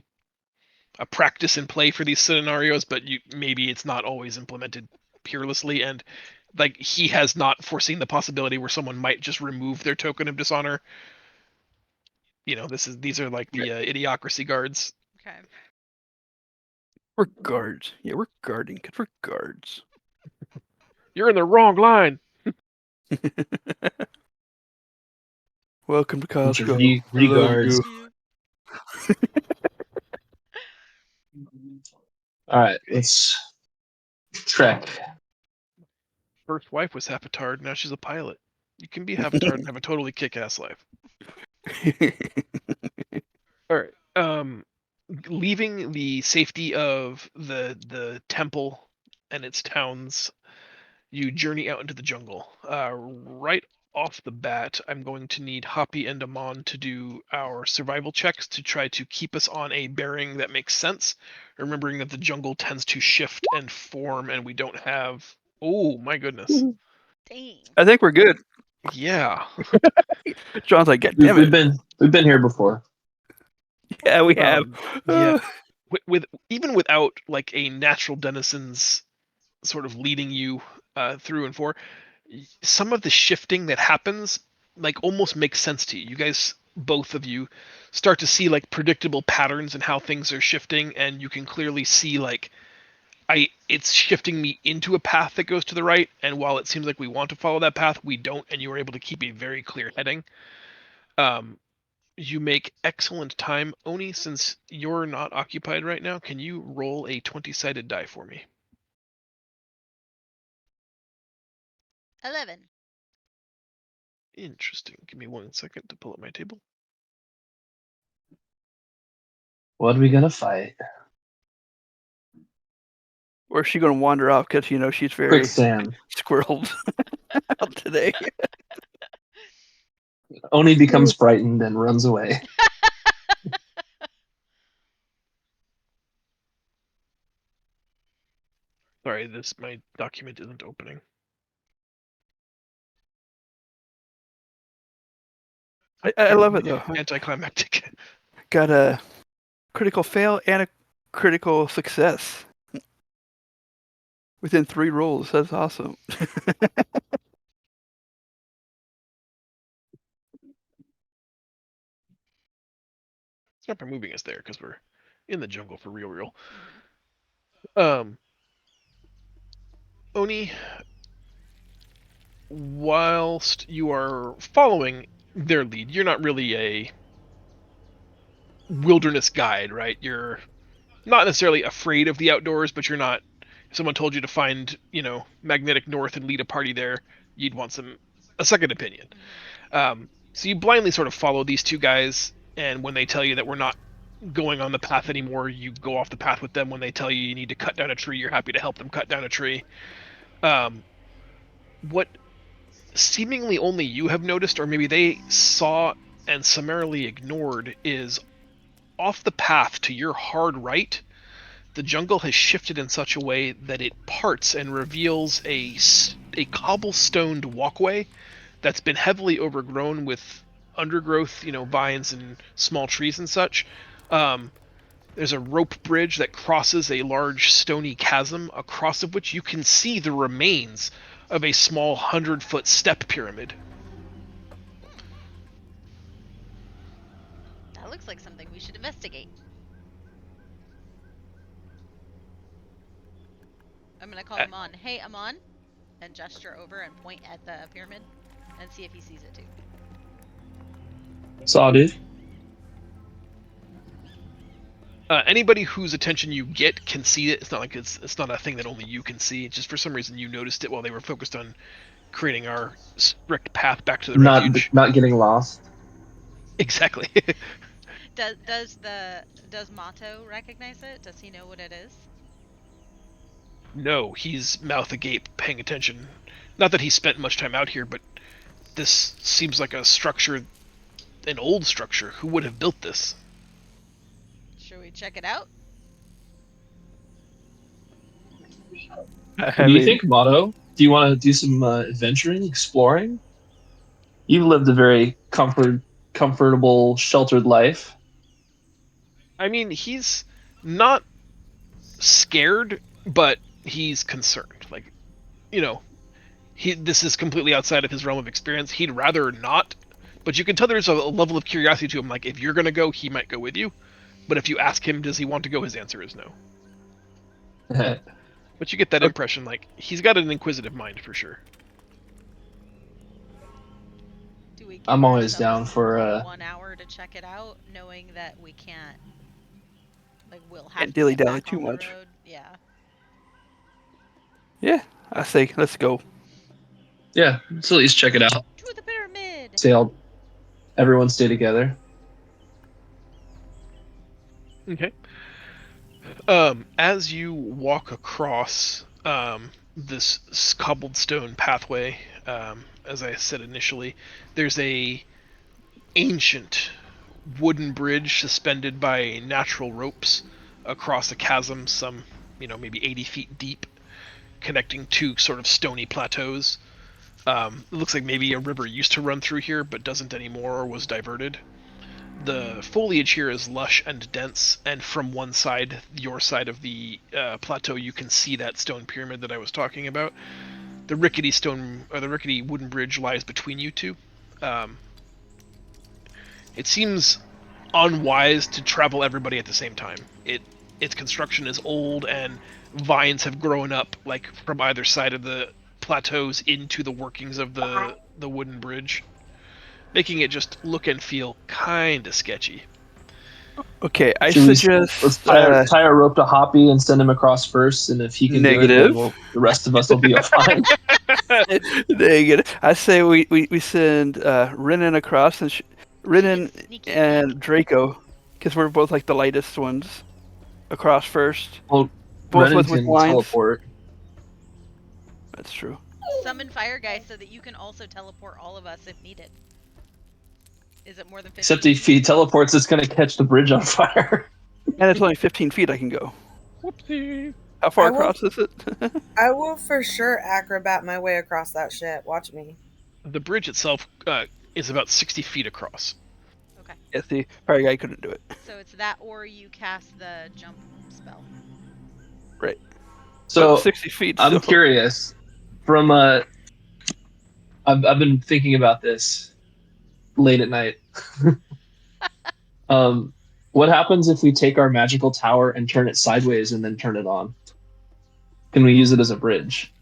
practice in play for these scenarios, but maybe it's not always implemented peerlessly, and like he has not foreseen the possibility where someone might just remove their token of dishonor. These are like the idiocracy guards. Okay. We're guards. Yeah, we're guarding because we're guards. You're in the wrong line. Welcome to Bunch of Costco. I love regards. you. All right, let's trek. First wife was half a tard, now she's a pilot. You can be half a tard and have a totally kick-ass life. All right. Leaving the safety of the temple and its towns, you journey out into the jungle. Right off the bat, I'm going to need Hoppy and Amon to do our survival checks to try to keep us on a bearing that makes sense, remembering that the jungle tends to shift and form, and we don't have. Oh my goodness! Dang. I think we're good. Yeah. John's like, God We've, damn we've it. been we've been here before. Yeah, we have. Yeah. With even without like a natural denizen's sort of leading you through and for, some of the shifting that happens like almost makes sense to you. You guys, both of you, start to see like predictable patterns in how things are shifting, and you can clearly see like it's shifting me into a path that goes to the right, and while it seems like we want to follow that path, we don't, and you are able to keep a very clear heading. Um, you make excellent time. Oni, since you're not occupied right now, can you roll a 20-sided die for me? 11. Interesting. Give me 1 second to pull up my table. What are we gonna fight? Or is she going to wander off because, she's very Quicksand. squirreled out today? Oni becomes frightened and runs away. Sorry, my document isn't opening. I love it, though. Anticlimactic. Got a critical fail and a critical success within 3 rolls. That's awesome. Start by moving us there because we're in the jungle for real. Hmm. Oni, whilst you are following their lead, you're not really a wilderness guide, right? You're not necessarily afraid of the outdoors, but you're not. If someone told you to find, magnetic north and lead a party there, you'd want a second opinion. So you blindly sort of follow these two guys, and when they tell you that we're not going on the path anymore, you go off the path with them. When they tell you need to cut down a tree, you're happy to help them cut down a tree. What seemingly only you have noticed, or maybe they saw and summarily ignored, is off the path to your hard right, the jungle has shifted in such a way that it parts and reveals a cobblestoned walkway that's been heavily overgrown with undergrowth, vines and small trees and such. There's a rope bridge that crosses a large stony chasm, across of which you can see the remains of a small 100-foot step pyramid. That looks like something we should investigate. I'm gonna call Amon. Hey, Amon, and gesture over and point at the pyramid, and see if he sees it too. Saw, dude. Anybody whose attention you get can see it. It's not like it's not a thing that only you can see. It's just for some reason you noticed it while they were focused on creating our strict path back to the refuge. Not getting lost. Exactly. Does Mato recognize it? Does he know what it is? No, he's mouth agape, paying attention. Not that he spent much time out here, but this seems like a structure, an old structure. Who would have built this? Should we check it out? What do you think, Motto? Do you want to do some adventuring, exploring? You've lived a very comfortable, sheltered life. I mean, he's not scared, but he's concerned. Like, this is completely outside of his realm of experience. He'd rather not, but you can tell there's a level of curiosity to him. Like, if you're gonna go, he might go with you. But if you ask him, does he want to go? His answer is no. But you get that impression, like, he's got an inquisitive mind for sure. Do we give I'm always ourselves down for 1 hour to check it out, knowing that we can't, we'll have Can't to dilly get dally back too on the much. road? Yeah. Yeah, I say let's go. Yeah, let's at least check it out. To the pyramid. Everyone stay together. Okay. As you walk across this cobblestone pathway, as I said initially, there's a ancient wooden bridge suspended by natural ropes across a chasm, some maybe 80 feet deep, connecting two sort of stony plateaus. It looks like maybe a river used to run through here, but doesn't anymore or was diverted. The foliage here is lush and dense, and from one side, your side of the plateau, you can see that stone pyramid that I was talking about. The rickety wooden bridge lies between you two. It seems unwise to travel everybody at the same time. Its construction is old, and vines have grown up from either side of the plateaus into the workings of the wooden bridge, making it just look and feel kind of sketchy. Okay, I Let's suggest tie a rope to Hoppy and send him across first, and if he can do it, negative. then the rest of us will be fine. Negative. I say we send Renan across, and Renan Sneaky and Draco, because we're both like the lightest ones, across first. Well, Both Renan with can lines. teleport. That's true. Summon Fire Guy so that you can also teleport all of us if needed. Is it more than 50? Except if he teleports, it's going to catch the bridge on fire. And it's only 15 feet I can go. Whoopsie. How far across is it? I will for sure acrobat my way across that shit. Watch me. The bridge itself is about 60 feet across. Okay. Yeah, the fire guy couldn't do it. So it's that, or you cast the jump spell. Right. So 60 feet. I'm still. curious. I've been thinking about this late at night. What happens if we take our magical tower and turn it sideways and then turn it on? Can we use it as a bridge?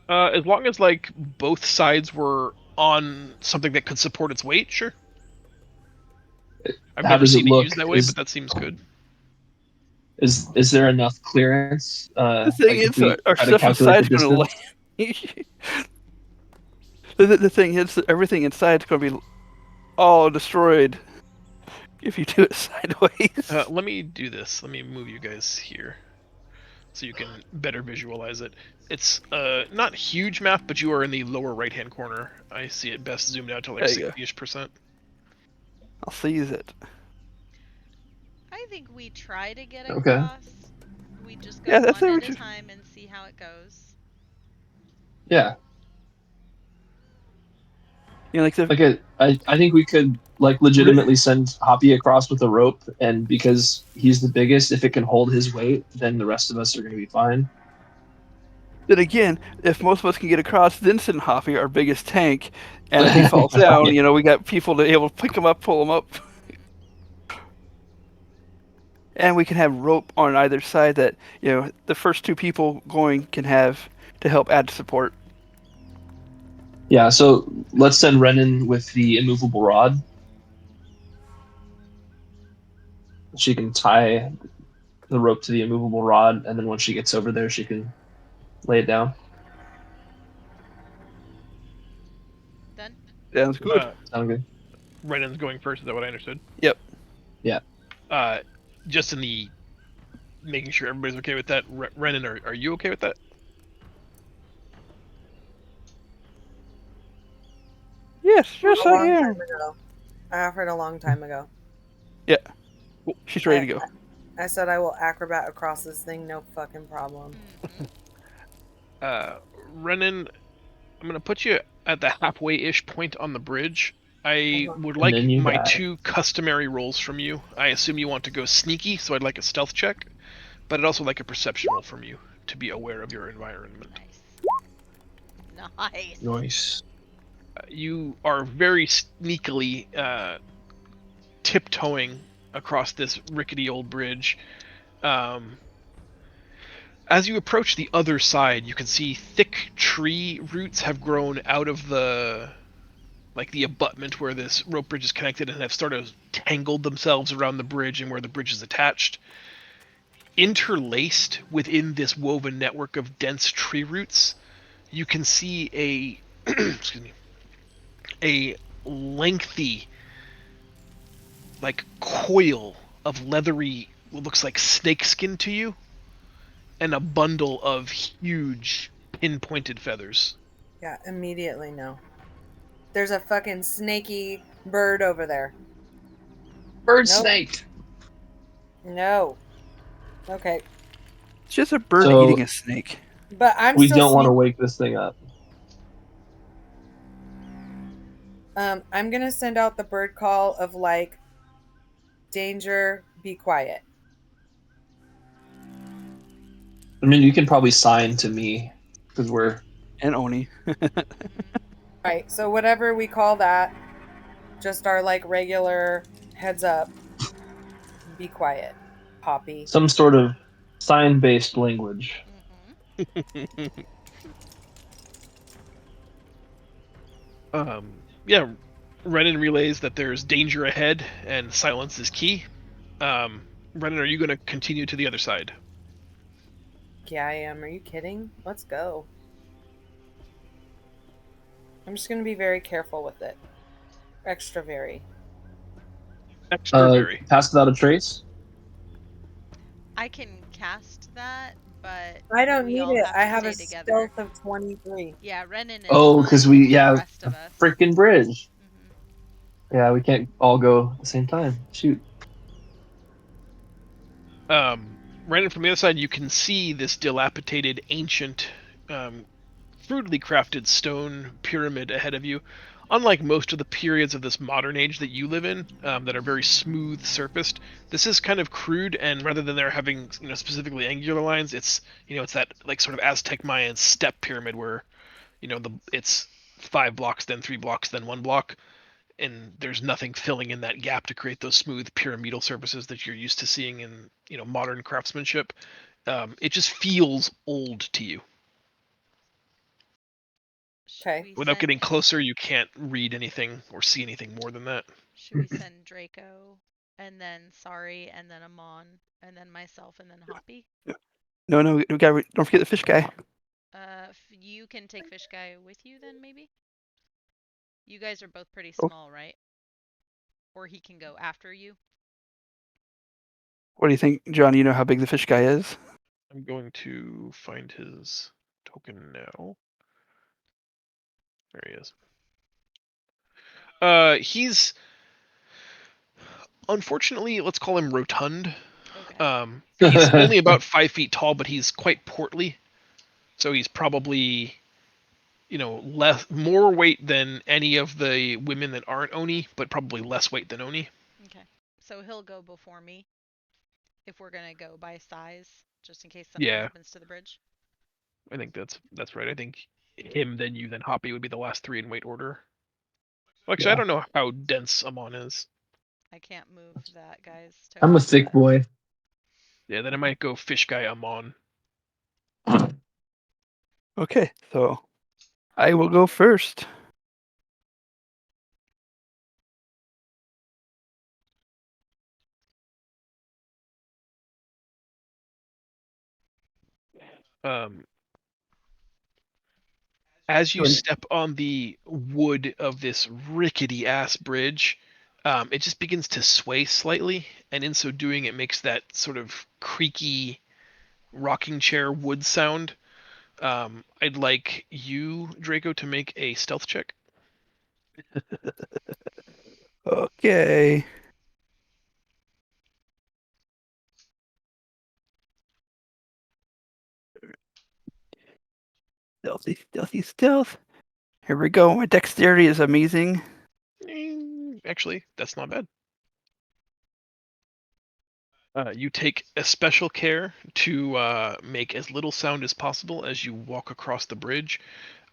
As long as both sides were on something that could support its weight, sure. I've How never does it seen it look? used that way, but that seems good. Is there enough clearance? The thing Like if is, we our try to stuff calculate the inside's going to distance? land. The thing is, everything inside's going to be all destroyed if you do it sideways. Let me do this. Let me move you guys here so you can better visualize it. It's not huge map, but you are in the lower right-hand corner. I see it best zoomed out to like There you go. 60-ish%. I'll seize it. I think we try to get Okay. across. We just go Yeah, that's one it. at We a should. time and see how it goes. Yeah. Like the Like I think we could like legitimately send Hoppy across with a rope, and because he's the biggest, if it can hold his weight, then the rest of us are going to be fine. Then again, if most of us can get across, then send Hoppy, our biggest tank, and if he falls down, Yeah. we got people to be able to pick him up, pull him up, and we can have rope on either side that the first two people going can have to help add support. Yeah, so let's send Renan with the immovable rod. She can tie the rope to the immovable rod, and then once she gets over there, she can lay it down. Done? Sounds good. Sound good? Renan's going first. Is that what I understood? Yep. Yeah. Just in the making sure everybody's okay with that. Renan, are you okay with that? Yes, yes, A I long time am. ago. I offered a long time ago. Yeah. She's ready to go. I said I will acrobat across this thing, no fucking problem. Renan, I'm gonna put you at the halfway-ish point on the bridge. I would And then like you my got it. 2 customary rolls from you. I assume you want to go sneaky, so I'd like a stealth check, but I'd also like a perception roll from you to be aware of your environment. Nice. Nice. Nice. You are very sneakily tiptoeing across this rickety old bridge. As you approach the other side, you can see thick tree roots have grown out of the abutment where this rope bridge is connected and have started tangled themselves around the bridge and where the bridge is attached. Interlaced within this woven network of dense tree roots, you can see a excuse me, a lengthy coil of leathery, what looks like snakeskin to you, and a bundle of huge pinpointed feathers. Yeah, immediately no. There's a fucking snaky bird over there. Bird Nope. snake. No. Okay. It's just a bird So eating a snake. But I'm we still don't want to sneaky. wake this thing up. I'm gonna send out the bird call of danger, be quiet. I mean, you can probably sign to me because we're And Oni. Right. So whatever we call that, just our regular heads up, be quiet. Poppy. some sort of sign-based language. Yeah, Renan relays that there's danger ahead and silence is key. Renan, are you going to continue to the other side? Yeah, I am. Are you kidding? Let's go. I'm just gonna be very careful with it. Extra very. Extra very. Pass without a trace. I can cast that, but I don't we need all it. have I to have stay a together. stealth of 23. Yeah, Renan is Oh, fine because with we the have rest a of us. freaking bridge. Mm-hmm. Yeah, we can't all go at the same time. Shoot. Renan, from the other side, you can see this dilapidated, ancient, crudely crafted stone pyramid ahead of you. Unlike most of the periods of this modern age that you live in, that are very smooth surfaced, this is kind of crude. And rather than there having specifically angular lines, it's it's that sort of Aztec Mayan step pyramid where it's 5 blocks, then 3 blocks, then 1 block, and there's nothing filling in that gap to create those smooth pyramidal surfaces that you're used to seeing in modern craftsmanship. It just feels old to you. Should Okay. we Without send getting closer, you can't read anything or see anything more than that. Should we send Draco and then Sorry and then Amon and then myself and then Hoppy? No, don't forget the fish guy. You can take Fish Guy with you then, maybe? You guys are both pretty Oh. small, right? Or he can go after you. What do you think, John? You know how big the fish guy is? I'm going to find his token now. There he is. He's unfortunately, let's call him rotund. Okay. He's only about 5 feet tall, but he's quite portly. So he's probably, more weight than any of the women that aren't Oni, but probably less weight than Oni. Okay. So he'll go before me if we're gonna go by size, just in case something happens to the bridge. I think that's right. I think him, then you, then Hoppy would be the last 3 in weight order. Well, actually, I don't know how dense Amon is. I can't move that guy's token. I'm a thick boy. Yeah, then I might go Fish Guy Amon. Okay, so I will go first. As you step on the wood of this rickety ass bridge, it just begins to sway slightly, and in so doing, it makes that sort of creaky rocking chair wood sound. I'd like you, Draco, to make a stealth check. Okay. Stealth. Here we go. My dexterity is amazing. Actually, that's not bad. You take a special care to make as little sound as possible as you walk across the bridge.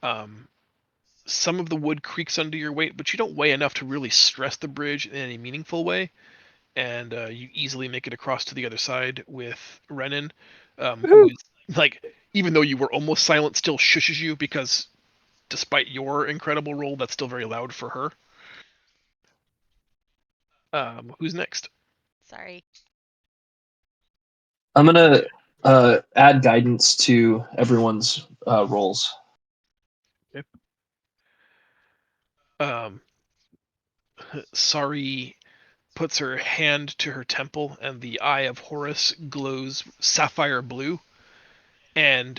Some of the wood creaks under your weight, but you don't weigh enough to really stress the bridge in any meaningful way. And you easily make it across to the other side with Renan, who is, like, even though you were almost silent, still shushes you because despite your incredible roll, that's still very loud for her. Who's next? Sorry. I'm gonna add guidance to everyone's rolls. Okay. Sorry puts her hand to her temple, and the eye of Horus glows sapphire blue, and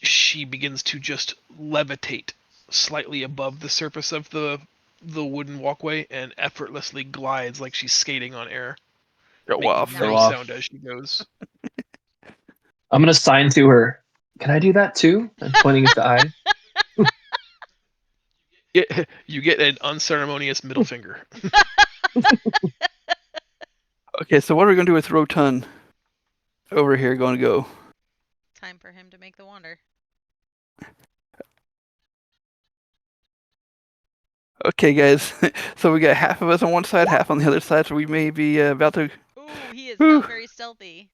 she begins to just levitate slightly above the surface of the wooden walkway and effortlessly glides like she's skating on air, making off. no sound as she goes. I'm gonna sign to her. Can I do that too? I'm pointing at the eye. You get an unceremonious middle finger. Okay, so what are we gonna do with Rotund over here? Going to go. Time for him to make the wander. Okay, guys. So we got half of us on one side, half on the other side. So we may be about to. Ooh, he is not very stealthy.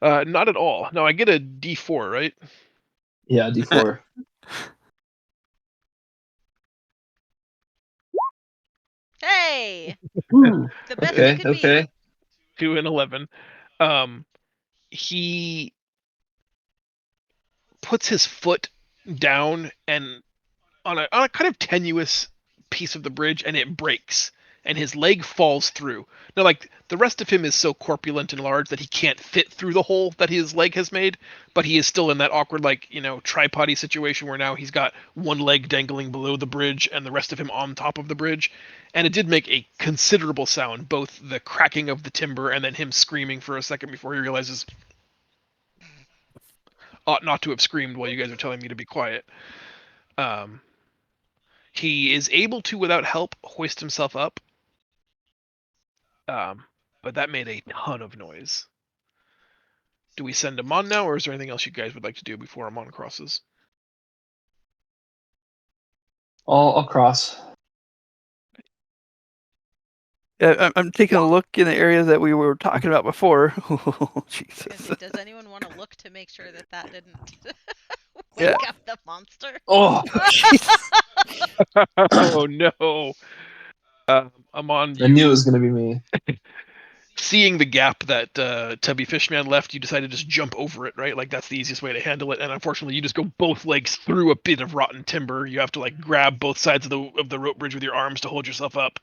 Not at all. No, I get a D4, right? Yeah, D4. Hey! Ooh, The best okay, it could okay. be. 2 and 11. He puts his foot down and on a kind of tenuous piece of the bridge, and it breaks, and his leg falls through. Now, like, the rest of him is so corpulent and large that he can't fit through the hole that his leg has made, but he is still in that awkward, like, tripod-y situation where now he's got one leg dangling below the bridge and the rest of him on top of the bridge. And it did make a considerable sound, both the cracking of the timber and then him screaming for a second before he realizes ought not to have screamed while you guys are telling me to be quiet. He is able to, without help, hoist himself up. But that made a ton of noise. Do we send him on now, or is there anything else you guys would like to do before Amon crosses? I'll cross. I'm taking a look in the area that we were talking about before. Oh, Jesus. Does anyone want to look to make sure that didn't Yeah. wake up the monster? Oh, Jesus. Oh no! Amon, I knew it you was going to be me. seeing the gap that Tubby Fishman left, you decided to just jump over it, right? Like that's the easiest way to handle it. And unfortunately, you just go both legs through a bit of rotten timber. You have to like grab both sides of the rope bridge with your arms to hold yourself up,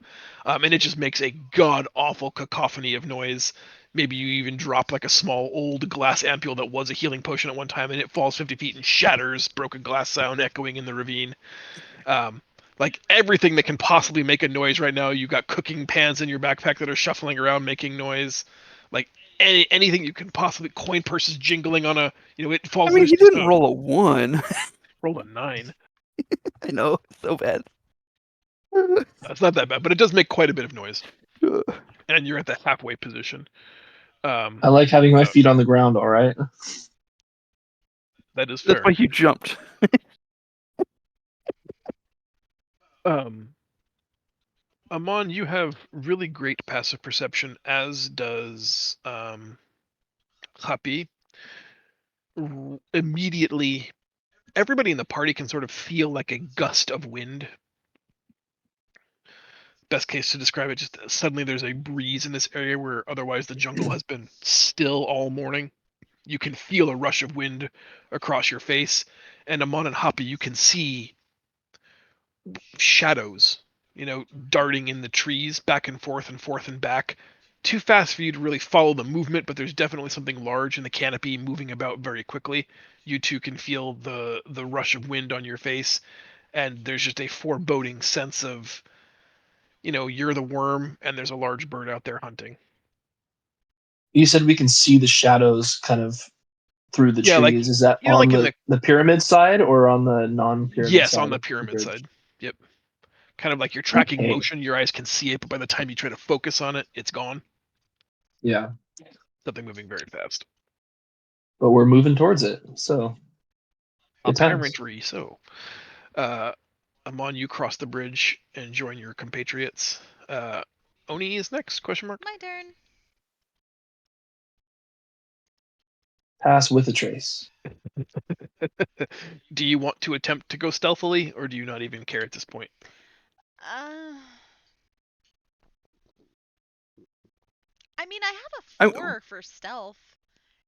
and it just makes a god awful cacophony of noise. Maybe you even drop like a small old glass ampule that was a healing potion at one time, and it falls 50 feet and shatters, broken glass sound echoing in the ravine. Um, like everything that can possibly make a noise right now. You got cooking pans in your backpack that are shuffling around making noise. Like anything you can possibly, coin purses jingling on a, it I falls mean, loose. he didn't roll a 1. Roll a 9. I know, it's so bad. It's not that bad, but it does make quite a bit of noise. And you're at the halfway position. I like having my feet on the ground, all right? That is That's fair. why you jumped. Amon, you have really great passive perception, as does Happy. Immediately, everybody in the party can sort of feel like a gust of wind. Best case to describe it, just suddenly there's a breeze in this area where otherwise the jungle has been still all morning. You can feel a rush of wind across your face, and Amon and Happy, you can see shadows, darting in the trees back and forth and back. Too fast for you to really follow the movement, but there's definitely something large in the canopy moving about very quickly. You too can feel the rush of wind on your face, and there's just a foreboding sense of, you're the worm and there's a large bird out there hunting. You said we can see the shadows kind of through the Yeah, like, trees. Is that on like in the pyramid side or on the non-pyramid yes, side on the of the pyramid bridge? side. Yep. Kind of like you're tracking Okay. motion, your eyes can see it, but by the time you try to focus on it, it's gone. Yeah, Something moving very fast. but we're moving towards it, so good times. Apparently so. Uh, Amon, you cross the bridge and join your compatriots. Oni is next? Question mark. My turn. Pass with a trace. Do you want to attempt to go stealthily, or do you not even care at this point? Uh, I mean, I have I- a 4 for stealth.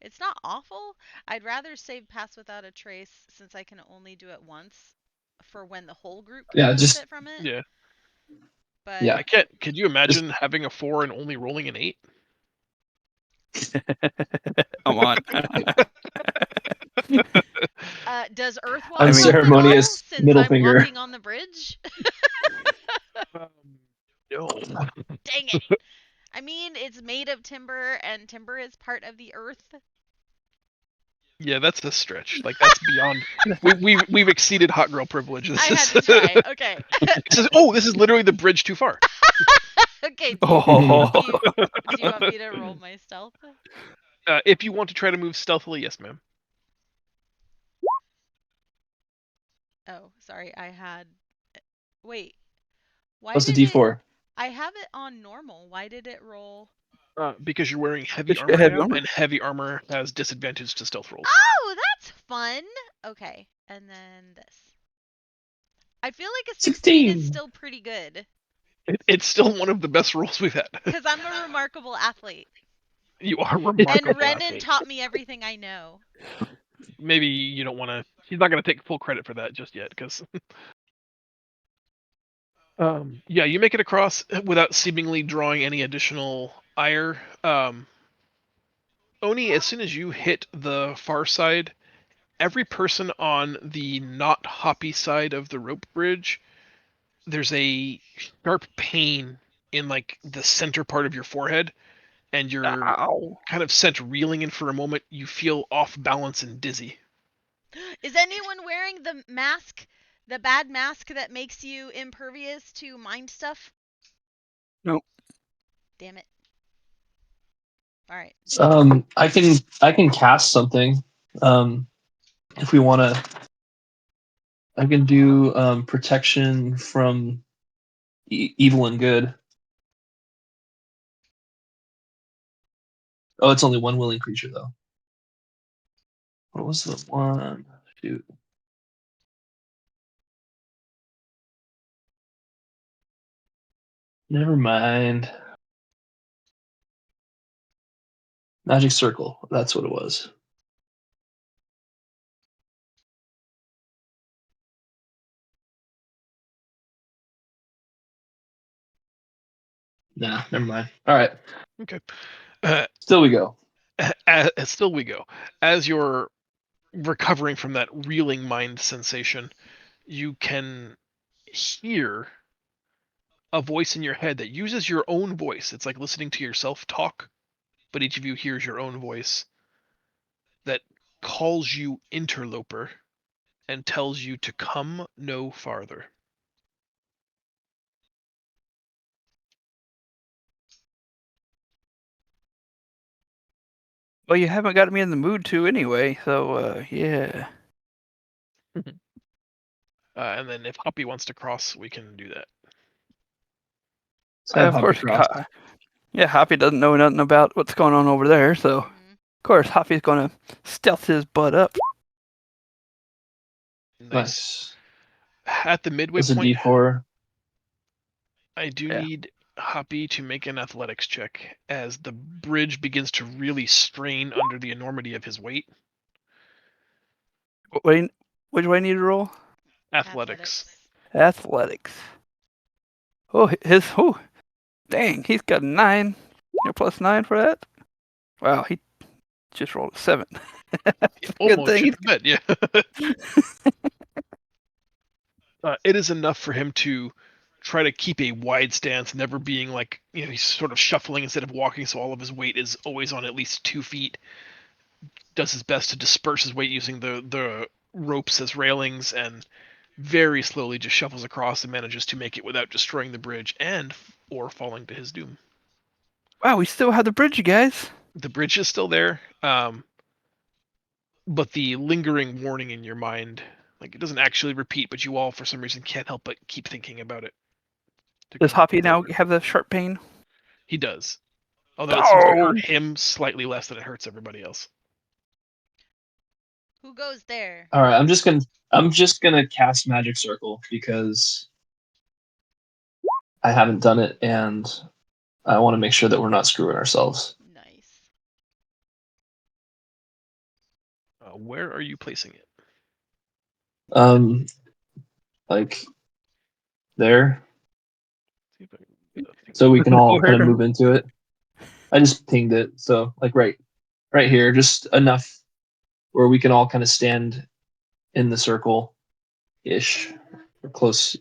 It's not awful. I'd rather save pass without a trace since I can only do it once for when the whole group can Yeah, benefit from it. Yeah. But Yeah. I can't. Could you imagine having a 4 and only rolling an 8? Come on. does Earthwalk help at all Unceremonious since middle I'm finger. walking on the bridge? No. Dang it. I mean, it's made of timber and timber is part of the earth. Yeah, that's a stretch. Like that's beyond. We've exceeded hot girl privilege. I had to try. Okay. This is literally the bridge too far. Okay. Oh. Do you want me to roll my stealth? If you want to try to move stealthily, yes, ma'am. Oh, sorry. I had. Wait. Why What's the did it? D4? I have it on normal. Why did it roll? Because you're wearing heavy Did you get armor heavy now, armor? and heavy armor has disadvantage to stealth rolls. Oh, that's fun. Okay. And then this. I feel like a 16 is 16. still pretty good. It's still one of the best rolls we've had. Because I'm a remarkable athlete. You are And remarkable. Renan athlete. taught me everything I know. Maybe you don't want to. She's not going to take full credit for that just yet, because. Yeah, you make it across without seemingly drawing any additional ire. Oni, as soon as you hit the far side, every person on the not hoppy side of the rope bridge, there's a sharp pain in like the center part of your forehead, and you're Ow. kind of sent reeling, and for a moment you feel off balance and dizzy. Is anyone wearing the mask? The bad mask that makes you impervious to mind stuff? Nope. Damn it. Alright. I can cast something. If we want to, I can do protection from evil and good. Oh, it's only one willing creature though. What was the one? Shoot. Never mind. Magic circle. That's what it was. Nah, never mind. All right. Okay. Still we go. Still we go. As you're recovering from that reeling mind sensation, you can hear a voice in your head that uses your own voice. It's like listening to yourself talk, but each of you hears your own voice that calls you interloper and tells you to come no farther. Well, you haven't got me in the mood to anyway, so yeah. And then if Hoppy wants to cross, we can do that. Let's have Of Hoppy course, cross. yeah, Hoppy doesn't know nothing about what's going on over there, so Mhm. of course Hoppy's gonna stealth his butt up. Nice. At the midway It's a point, D4. I do Yeah. need Hoppy to make an athletics check as the bridge begins to really strain under the enormity of his weight. Which way need to roll? Athletics. Athletics. Dang, he's got a 9. You're +9 for that? Wow, he just rolled a 7. Good Almost thing. shit the bed, yeah. It is enough for him to try to keep a wide stance, never being like, he's sort of shuffling instead of walking, so all of his weight is always on at least 2 feet. Does his best to disperse his weight using the ropes as railings, and very slowly just shuffles across and manages to make it without destroying the bridge or falling to his doom. Wow, we still have the bridge, you guys. The bridge is still there, but the lingering warning in your mind, like, it doesn't actually repeat, but you all for some reason can't help but keep thinking about it. Does Hoppy now have the sharp pain? He does, although it seems to Oh! hurt him slightly less than it hurts everybody else. Who goes there? All right, I'm just gonna cast Magic Circle because I haven't done it and I want to make sure that we're not screwing ourselves. Nice. Where are you placing it? Like there, See if I can get a thing so we can all kind of Where? move into it. I just pinged it, so like right here, just enough where we can all kind of stand in the circle ish, or close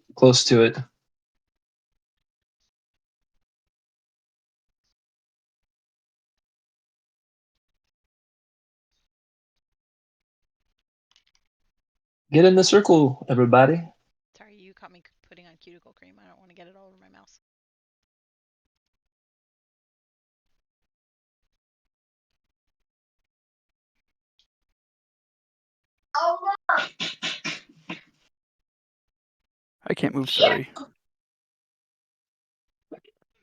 to it. Get in the circle, everybody. Sorry, you caught me putting on cuticle cream. I don't want to get it all over my mouse. I can't move, sorry.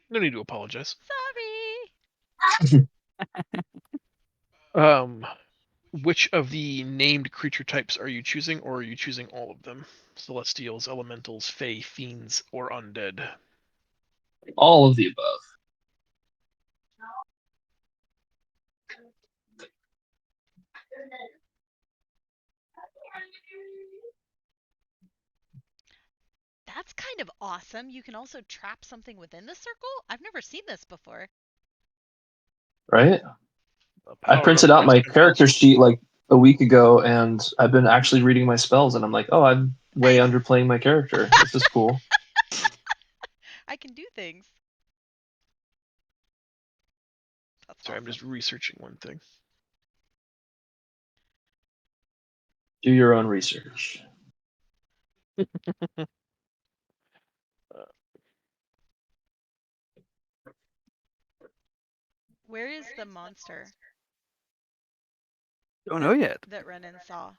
No need to apologize. Sorry. Which of the named creature types are you choosing, or are you choosing all of them? Celestials, elementals, fae, fiends, or undead? All of the above. That's kind of awesome. You can also trap something within the circle. I've never seen this before. Right? The I power of printed out my casting spells. character sheet like a week ago, and I've been actually reading my spells, and I'm like, oh, I'm way underplaying my character. This is cool. I can do things. That's Sorry, I'm awesome. just researching one thing. Do your own research. Where is the monster Don't know yet. that Renan saw?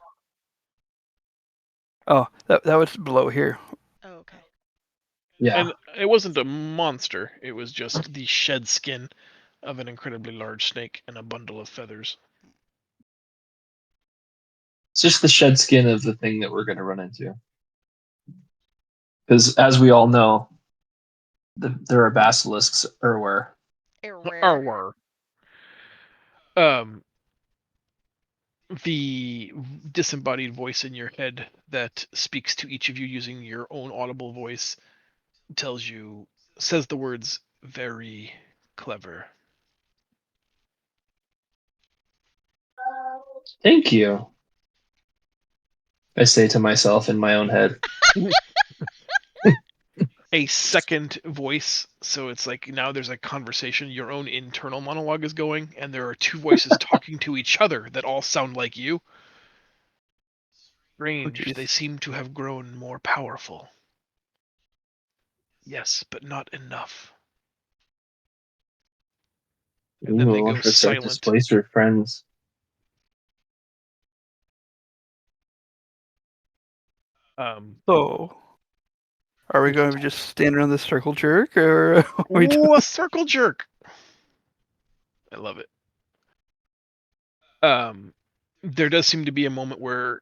Oh, that was below here. Oh, okay. Yeah. And it wasn't a monster, it was just the shed skin of an incredibly large snake and a bundle of feathers. It's just the shed skin of the thing that we're going to run into. Because as we all know, there are basilisks everywhere. Error. Um, the disembodied voice in your head that speaks to each of you using your own audible voice says the words very clever. Thank you, I say to myself in my own head. A second voice, so it's like now there's a conversation, your own internal monologue is going, and there are two voices talking to each other that all sound like you. Strange, jeez. they seem to have grown more powerful. Yes, but not enough. And then they go Let's start silent. displace your friends. So, are we going to just stand around this circle jerk, or are we Ooh, a circle jerk! I love it. There does seem to be a moment where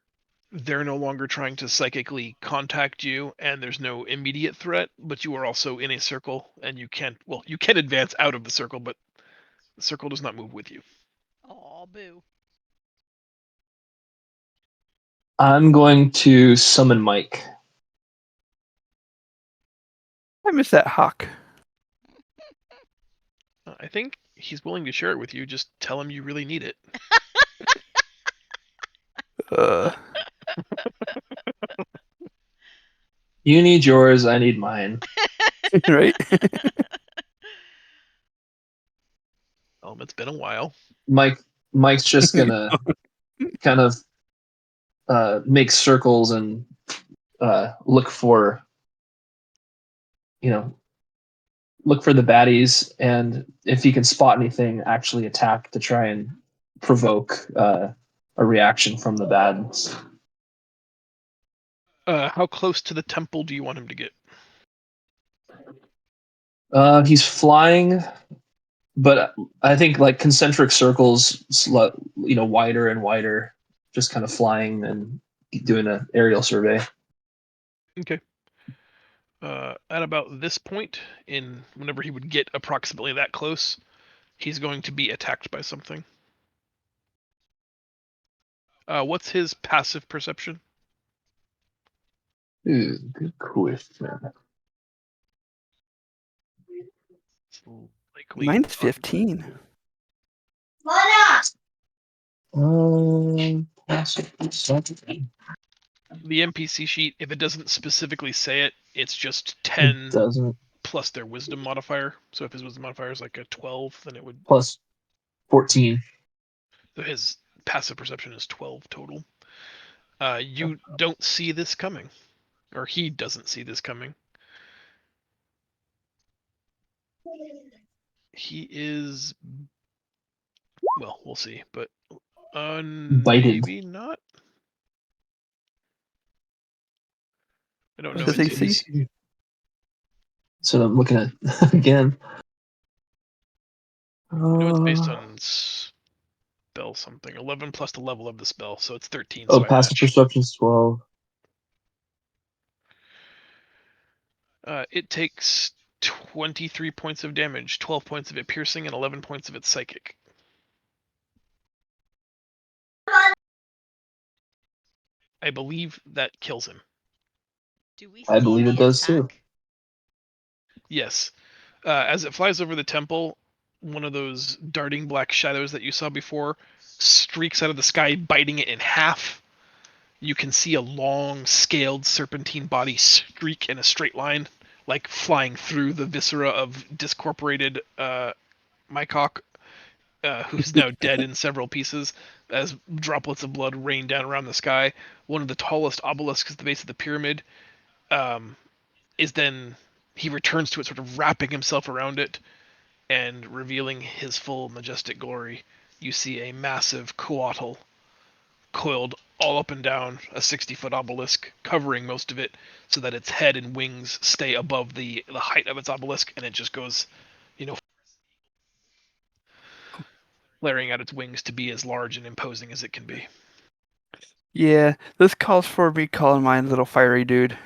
they're no longer trying to psychically contact you, and there's no immediate threat, but you are also in a circle, and you can advance out of the circle, but the circle does not move with you. Aw, boo. I'm going to summon Mike. I miss that hawk. I think he's willing to share it with you. Just tell him you really need it. Uh, You need yours, I need mine. right? It's been a while. Mike's just gonna kind of make circles and look for look for the baddies, and if he can spot anything, actually attack to try and provoke a reaction from the bads. How close to the temple do you want him to get? He's flying, but I think like concentric circles, wider and wider, just kind of flying and doing an aerial survey. Okay. At about this point, whenever he would get approximately that close, he's going to be attacked by something. What's his passive perception? Ooh, good question. It's likely Mine's 15. Passive perception. the NPC sheet, if it doesn't specifically say it, it's just It 10 doesn't. plus their wisdom modifier. So if his wisdom modifier is like a 12, then it would. Plus 14. So his passive perception is 12 total. You don't see this coming, or he doesn't see this coming. He is. Well, we'll see, but Bited. maybe not. I don't know What's its his AC? So I'm looking at again. I know it's based on spell something. 11 plus the level of the spell, so it's 13. So I Passive match. perception's 12. It takes 23 points of damage, 12 points of it piercing, and 11 points of it psychic. I believe that kills him. Do we I see believe it the does too. attack? Yes. As it flies over the temple, one of those darting black shadows that you saw before streaks out of the sky, biting it in half. You can see a long, scaled serpentine body streak in a straight line, like flying through the viscera of discorporated Mycock, who's now dead in several pieces, as droplets of blood rain down around the sky. One of the tallest obelisks at the base of the pyramid is then he returns to it, sort of wrapping himself around it and revealing his full majestic glory. You see a massive coatl coiled all up and down a 60-foot obelisk, covering most of it, so that its head and wings stay above the height of its obelisk, and it just goes, flaring out its wings to be as large and imposing as it can be. Yeah, this calls for me calling mine little fiery dude.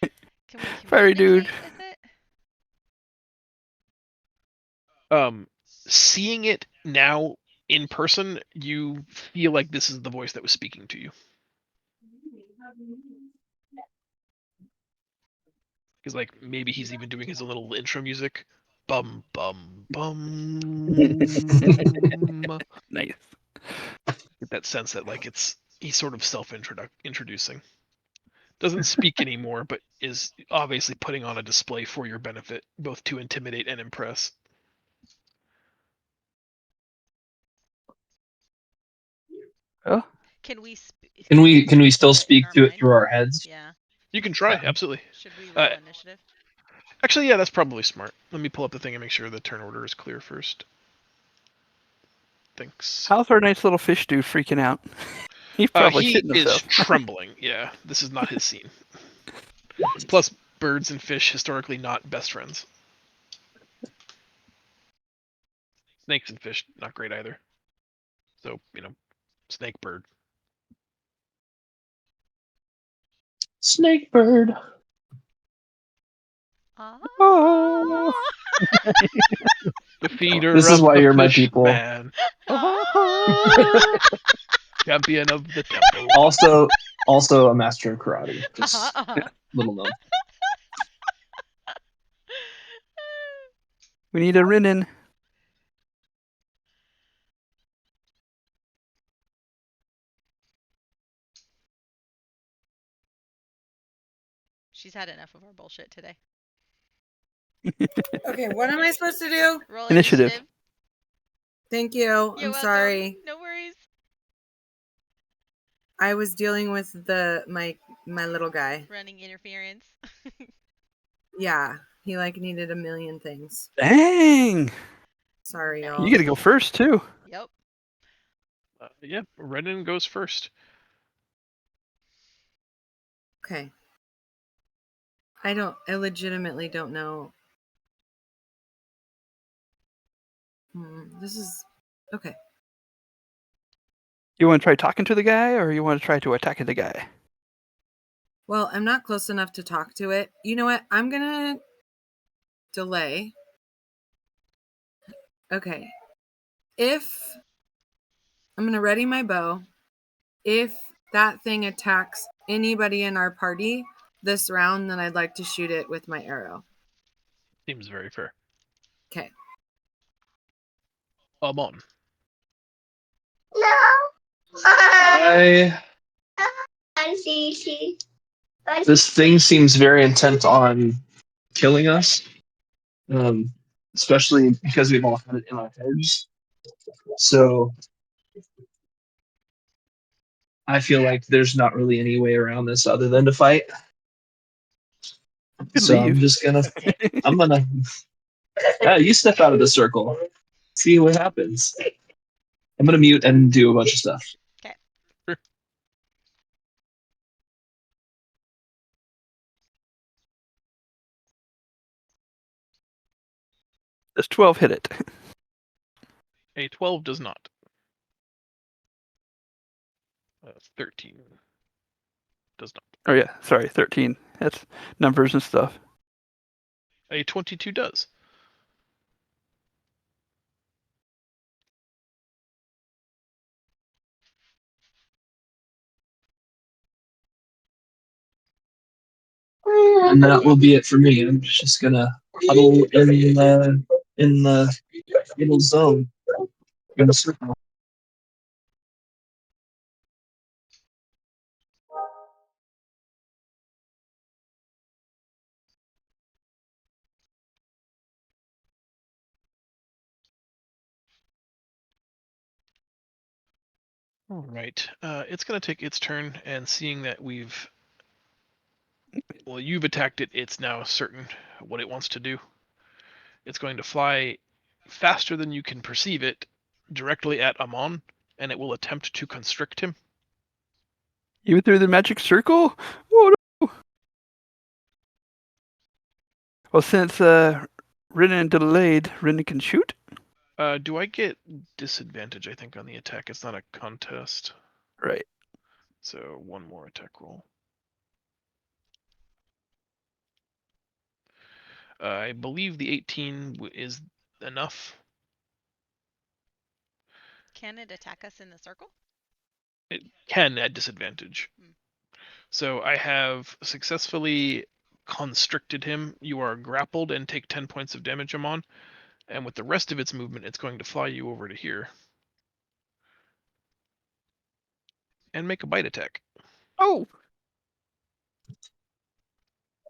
Can we Fiery dude. communicate with it? Seeing it now in person, you feel like this is the voice that was speaking to you. Because like maybe he's even doing his little intro music. Bum bum bum. Nice. Get that sense that like he's sort of introducing. Doesn't speak anymore, but is obviously putting on a display for your benefit, both to intimidate and impress. Oh, Can we Can we still it in speak our to it mind? through our heads? Yeah. You can try, Yeah. absolutely. Should we roll initiative? Actually, yeah, that's probably smart. Let me pull up the thing and make sure the turn order is clear first. Thanks. how's our nice little fish dude freaking out? He's probably He shitting is himself. trembling. Yeah, this is not his scene. Plus, birds and fish historically not best friends. Snakes and fish not great either. So snake bird. Snake bird. Ah. Oh. The feeder This is of why the you're my fish people. man. Ah. Champion of the temple. Also a master of karate. Just little known. We need a Rinnin. She's had enough of our bullshit today. Okay, what am I supposed to do? Roll Initiative. initiative. Thank you. You're I'm welcome. sorry. No worries. I was dealing with my little guy. Running interference. Yeah, he needed a million things. Dang. Sorry, Nice. y'all. You get to go first too. Yep. Yeah, Renan goes first. Okay. I legitimately don't know. This is okay. You want to try talking to the guy, or you want to try to attack the guy? Well, I'm not close enough to talk to it. You know what? I'm gonna delay. Okay. If I'm gonna ready my bow. If that thing attacks anybody in our party this round, then I'd like to shoot it with my arrow. Seems very fair. Okay. On. This thing seems very intent on killing us, especially because we've all had it in our heads. So I feel like there's not really any way around this other than to fight. Could So leave. I'm gonna. You step out of the circle. See what happens. I'm gonna mute and do a bunch of stuff. Okay. Sure. Does 12 hit it? A 12 does not. 13 does not. Oh yeah, sorry, 13. That's numbers and stuff. A 22 does. And that will be it for me. I'm just gonna huddle in the little zone in a circle. All right. It's going to take its turn, and seeing that you've attacked it, it's now certain what it wants to do. It's going to fly faster than you can perceive it directly at Amon, and it will attempt to constrict him. Even through the magic circle? Oh no! Well, since Rinnin delayed, Rinnin can shoot? Do I get disadvantage, I think, on the attack? It's not a contest. Right. So one more attack roll. I believe the 18 is enough. Can it attack us in the circle? It can at disadvantage. Hmm. So I have successfully constricted him. You are grappled and take 10 points of damage, Amon. And with the rest of its movement, it's going to fly you over to here. And make a bite attack. Oh,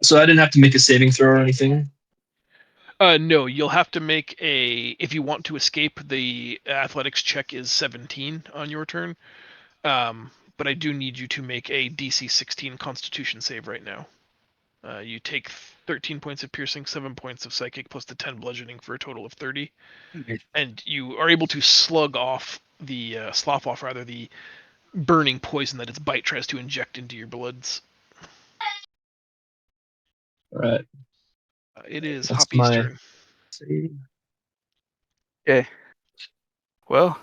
So I didn't have to make a saving throw or anything. No, you'll have to make if you want to escape, the athletics check is 17 on your turn. But I do need you to make a DC 16 Constitution save right now. You take 13 points of piercing, 7 points of psychic, plus the 10 bludgeoning for a total of 30. And you are able to slough off the burning poison that its bite tries to inject into your bloods. All right. It is That's Hoppy's my turn. save. okay. Well,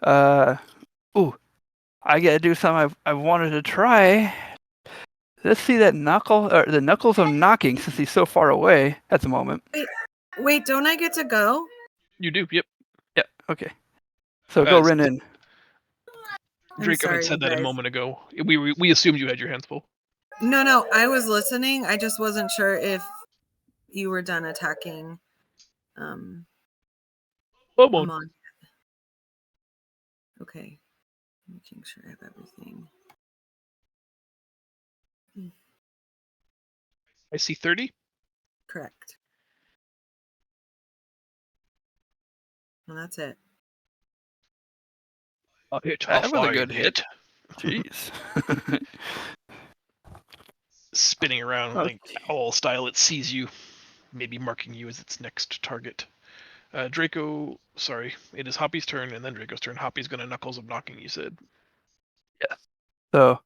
I gotta do something I've wanted to try. Let's see that the knuckles of knocking, since he's so far away at the moment. Wait, don't I get to go? You do, yep. Yeah. Okay. So go Ren in. Draco had said that a moment ago. We assumed you had your hands full. No, I was listening. I just wasn't sure if you were done attacking. Amon. Okay. Making sure I have everything. I see 30. Correct. Well, that's it. A hit. That was a good hit. Jeez. Spinning around like owl style, it sees you, maybe marking you as its next target. Draco, sorry, it is Hoppy's turn, and then Draco's turn. Hoppy's gonna Knuckles of Knocking, you said. Yeah. So,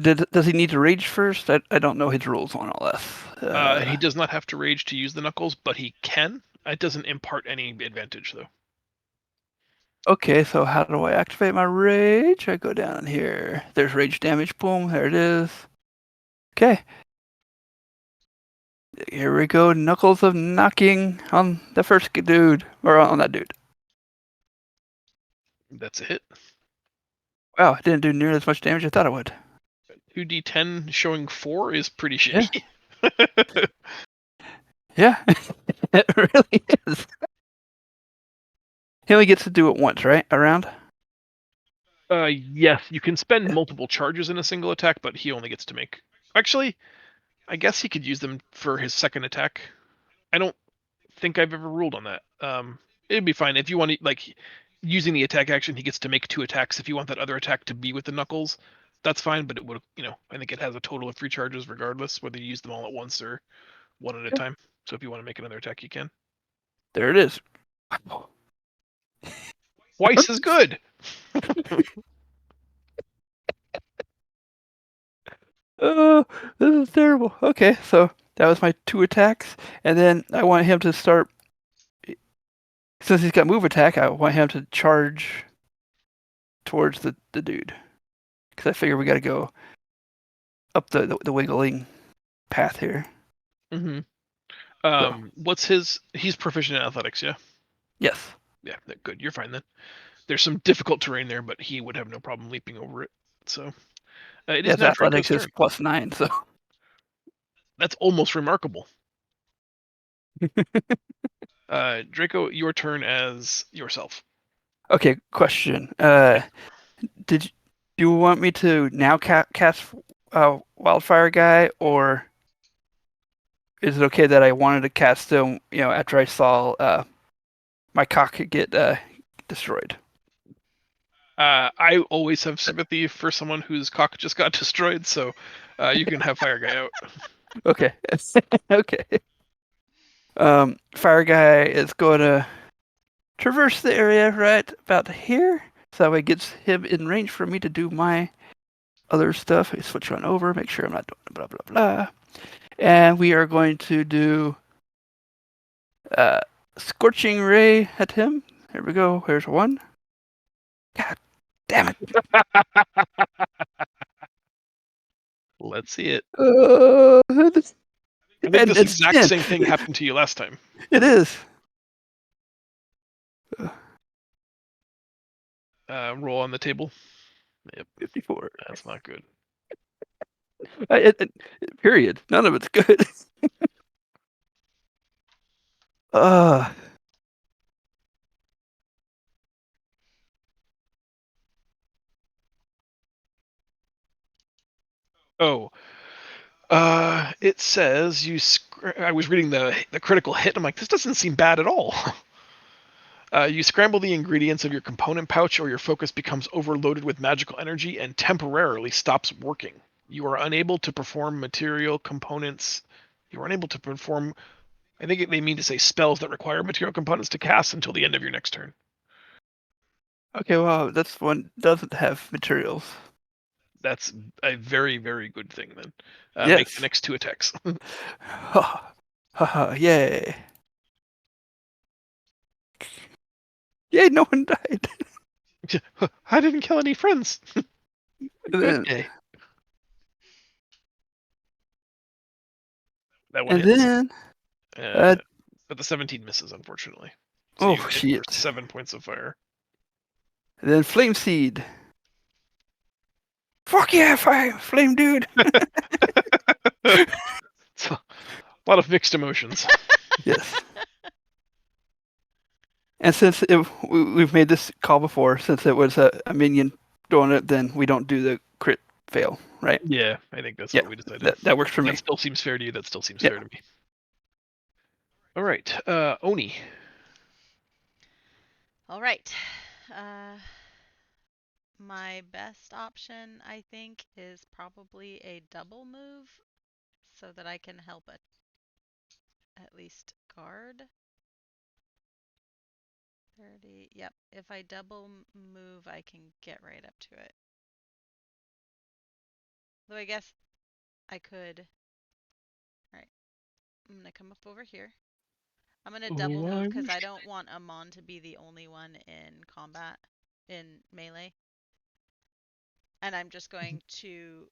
does he need to rage first? I don't know his rules on all this. He does not have to rage to use the Knuckles, but he can. It doesn't impart any advantage, though. Okay, so how do I activate my rage? I go down here. There's rage damage. Boom, there it is. Okay. Here we go. Knuckles of Knocking on the first dude. Or on that dude. That's a hit. Wow, it didn't do nearly as much damage as I thought it would. 2d10 showing 4 is pretty shitty. Yeah, it really is. He only gets to do it once, right? Around? Yes, you can spend multiple charges in a single attack, but he only gets to make... Actually, I guess he could use them for his second attack. I don't think I've ever ruled on that. It'd be fine. If you want to, like, using the attack action, he gets to make 2 attacks. If you want that other attack to be with the Knuckles, that's fine, but it would, I think it has a total of 3 charges regardless, whether you use them all at once or one at a time. So if you want to make another attack, you can. There it is. Twice is good! Oh, this is terrible. Okay, so that was my 2 attacks, and then I want him to start. Since he's got move attack, I want him to charge towards the dude, because I figure we got to go up the wiggling path here. Mm-hmm. What's his? He's proficient in athletics, yeah. Yes. Yeah, good. You're fine then. There's some difficult terrain there, but he would have no problem leaping over it. So it is now athletics Draco's is turn. +9, so That's almost remarkable. Draco, your turn as yourself. Okay, question. Did you want me to now cast Wildfire Guy, or is it okay that I wanted to cast him, after I saw my cock get destroyed? I always have sympathy for someone whose cock just got destroyed, so you can have Fire Guy out. Okay. Okay. Fire Guy is going to traverse the area right about here, so that way it gets him in range for me to do my other stuff. I switch on over, make sure I'm not doing blah blah blah. And we are going to do Scorching Ray at him. Here we go. Here's one. God damn it. Let's see it. I I think this exact same thing happened to you last time. It is. Roll on the table. Yep, 54. that's not good. Period. None of it's good. uh, Oh, it says you. I was reading the critical hit. I'm like, this doesn't seem bad at all. You scramble the ingredients of your component pouch, or your focus becomes overloaded with magical energy and temporarily stops working. You are unable to perform material components. You are unable to perform. I think they mean to say spells that require material components to cast until the end of your next turn. okay, well, this one doesn't have materials. That's a very, very good thing then. Make the Yes. next 2 attacks. Ha ha, yay. Yay, no one died. I didn't kill any friends. And Good then, day. That one and hits. then uh, But the 17 misses, unfortunately. So oh you hit for shit. 7 points of fire. And then flame seed. Fuck yeah, fire, flame dude. It's a lot of mixed emotions. Yes. And since we've made this call before, since it was a minion doing it, then we don't do the crit fail, right? Yeah, I think that's Yeah, what we decided. that works for That me. still seems fair to you. That still seems Yeah. fair to me. All right, Oni. All right. Uh, my best option, I think, is probably a double move so that I can help at least guard. 30. Yep. If I double move, I can get right up to it. Though I guess I could. All right. I'm going to come up over here. I'm going to double move because I don't want Amon to be the only one in combat, in melee. And I'm just going to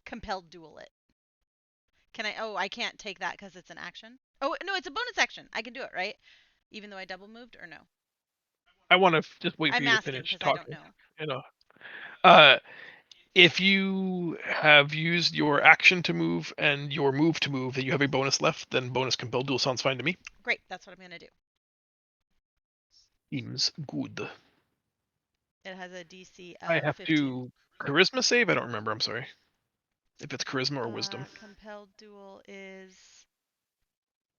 compelled duel it. Can I? Oh, I can't take that because it's an action. Oh, no, it's a bonus action. I can do it, right? Even though I double moved, or no? I want to just wait for I'm you to asking finish because I don't talking. know. You know, if you have used your action to move and your move to move, and you have a bonus left, then bonus compelled duel sounds fine to me. Great, that's what I'm gonna do. Seems good. It has a DC I of have 15. to charisma save. I don't remember. I'm sorry. If it's charisma or wisdom. Compelled duel is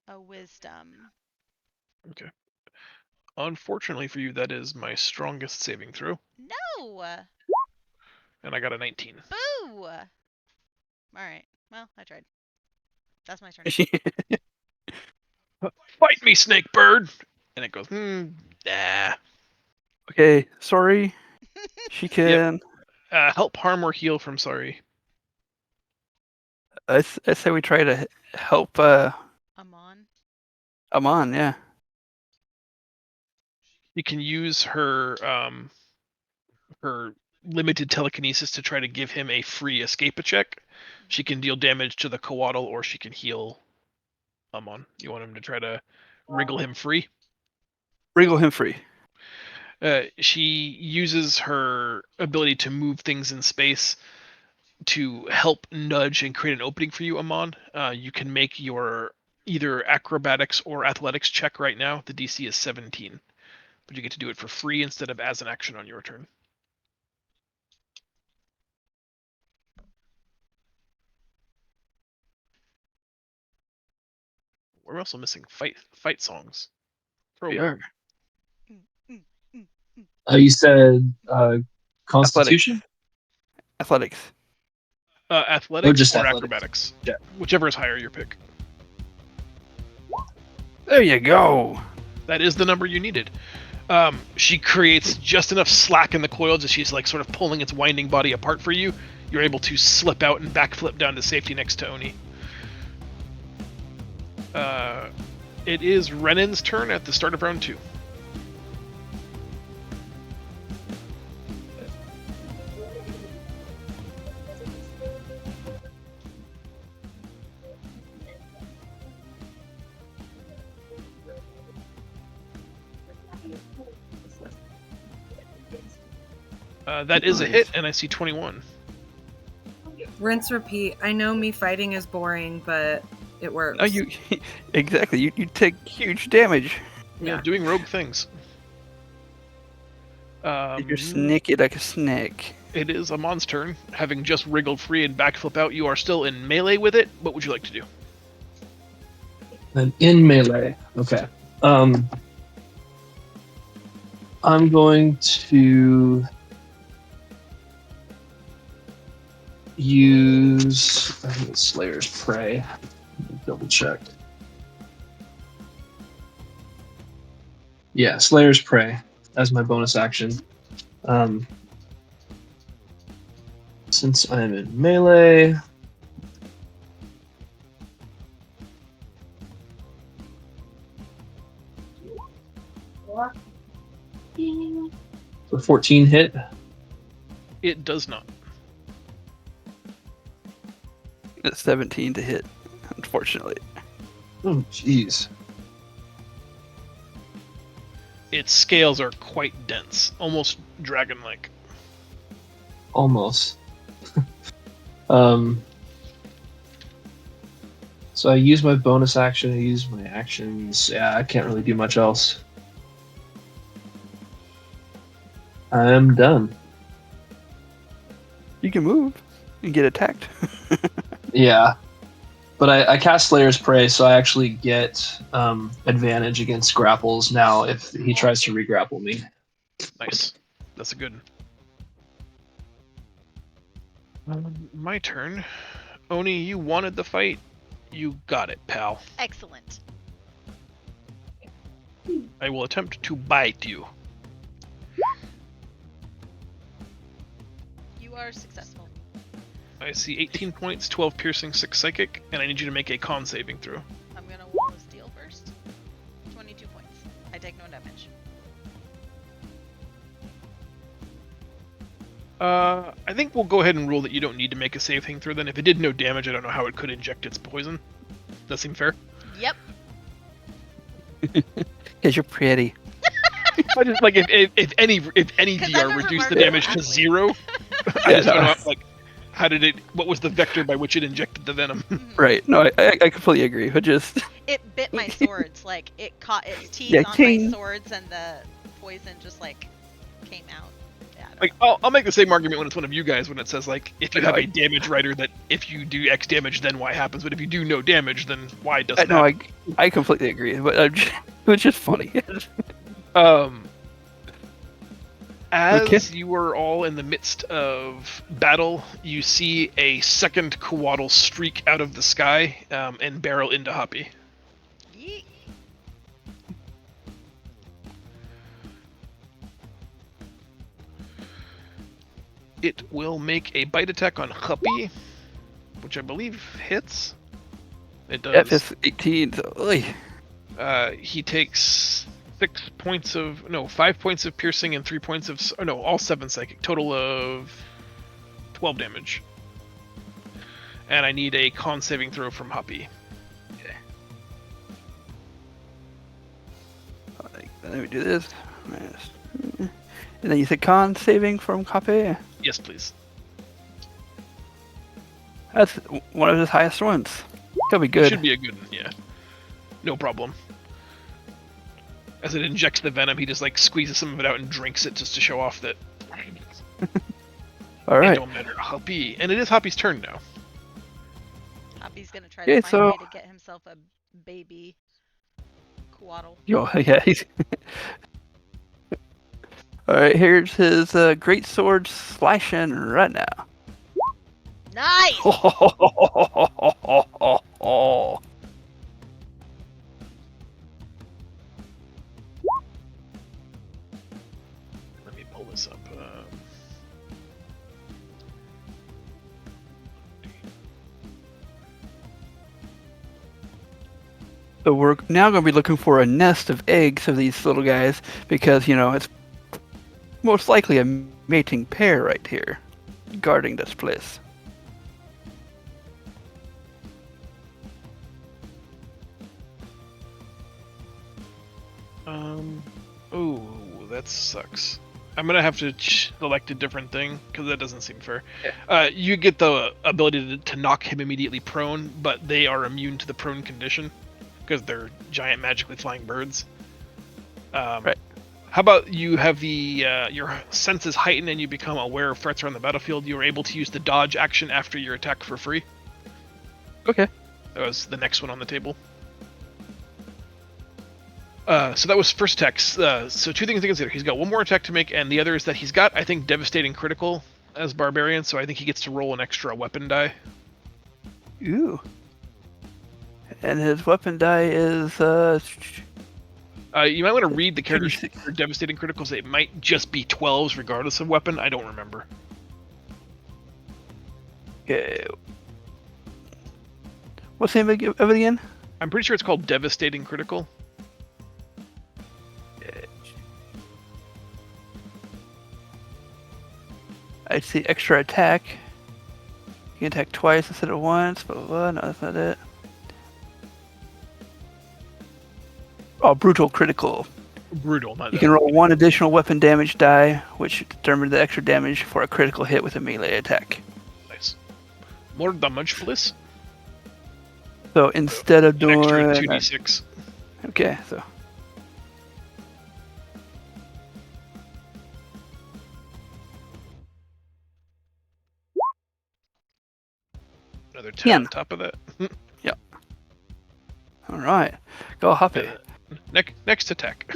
a wisdom. Okay. Unfortunately for you, that is my strongest saving throw. No! And I got a 19. Boo! Alright, well, I tried. That's my turn. Fight me, snake bird! And it goes, nah. Okay, sorry. She can. Help, harm, or heal from sorry. I say we try to help Amon. Amon, yeah. You can use her limited telekinesis to try to give him a free escape check. She can deal damage to the coatl, or she can heal Amon. You want him to try to wriggle him free? Wriggle him free. She uses her ability to move things in space to help nudge and create an opening for you, Amon. You can make your either acrobatics or athletics check right now. The DC is 17, but you get to do it for free instead of as an action on your turn. We're also missing fight songs. We are. You said Constitution? Athletics. Athletics just or athletics. acrobatics. Yeah. Whichever is higher, your pick. There you go. That is the number you needed. She creates just enough slack in the coils as she's like sort of pulling its winding body apart for you. You're able to slip out and backflip down to safety next to Oni. It is Renan's turn at the start of round 2. That is a hit, and I see 21. Rinse, repeat. I know me fighting is boring, but it works. No, you exactly. You take huge damage. Yeah, doing rogue things. You're sneaky like a snake. It is Amon's turn. Having just wriggled free and backflip out, you are still in melee with it. What would you like to do? I'm in melee. Okay. I'm going to use I think it's Slayer's Prey. Double check. Yeah, Slayer's Prey as my bonus action. Since I'm in melee, the 14 hit. It does not. It's 17 to hit, unfortunately. Oh, jeez. Its scales are quite dense, almost dragon-like. Almost. So I use my bonus action, I use my actions. Yeah, I can't really do much else. I'm done. You can move and get attacked. Yeah. But I cast Slayer's Prey, so I actually get advantage against grapples now if he tries to re-grapple me. Nice. That's a good. My turn. Oni, you wanted the fight. You got it, pal. Excellent. I will attempt to bite you. You are successful. I see 18 points, 12 piercing, 6 psychic, and I need you to make a con saving throw. I'm gonna roll a steel first. 22 points. I take no damage. I think we'll go ahead and rule that you don't need to make a saving throw then. If it did no damage, I don't know how it could inject its poison. Does that seem fair? Yep. Because you're pretty. I just, like if any DR reduced the damage to 0, I just don't know like how did it? What was the vector by which it injected the venom? Right. No, I completely agree. But just It bit my swords. Like it caught its teeth Yeah, on my ting. swords, and the poison just like came out. Yeah, I don't Like know. I'll make the same argument when it's one of you guys when it says like if you I know, have I- a damage writer that if you do X damage then Y happens, but if you do no damage then Y doesn't. no, happen. I completely agree. But it was just funny. As Okay. you were all in the midst of battle, you see a second Coatl streak out of the sky and barrel into Hoppy. Yeet. It will make a bite attack on Hoppy, which I believe hits. It does. F is 18. So, oy. He takes 5 points of piercing and 3 points of, all 7 psychic, total of 12 damage. And I need a con saving throw from Hoppy. Let me do this. And then you said con saving from Kape. Yes, please. That's one of his highest ones. He'll be good. Should be a good one, yeah. No problem. As it injects the venom, he just like squeezes some of it out and drinks it just to show off that All it right. don't matter. Hoppy, and it is Hoppy's turn now. Hoppy's gonna try Okay, to find a way so- to get himself a baby Coatl. Yo, yeah. All right. Here's his great sword slashing right now. Nice. Let me pull this up. So we're now going to be looking for a nest of eggs of these little guys because, it's most likely a mating pair right here guarding this place. Oh, that sucks. I'm gonna have to select a different thing because that doesn't seem fair. Yeah. You get the ability to knock him immediately prone, but they are immune to the prone condition because they're giant magically flying birds. Right. How about you have the your senses heighten and you become aware of threats around the battlefield? You are able to use the dodge action after your attack for free. Okay. That was the next one on the table. So that was first attack. So 2 things to consider. He's got 1 more attack to make, and the other is that he's got, I think, devastating critical as barbarian. So I think he gets to roll an extra weapon die. Ooh. And his weapon die is You might want to read the character sheet 36. for devastating criticals. It might just be 12s regardless of weapon. I don't remember. Okay. What's the name of it again? I'm pretty sure it's called devastating critical. I see extra attack. You can attack twice instead of once, blah, blah, blah. No, that's not it. Oh, brutal critical. Brutal. Not You can roll 1 additional weapon damage die, which determines the extra damage for a critical hit with a melee attack. Nice. More damage, please. So instead of An doing... extra 2d6. Okay, so... Another 10 10. on top of that. Yep. Alright. Go Happy. Next attack.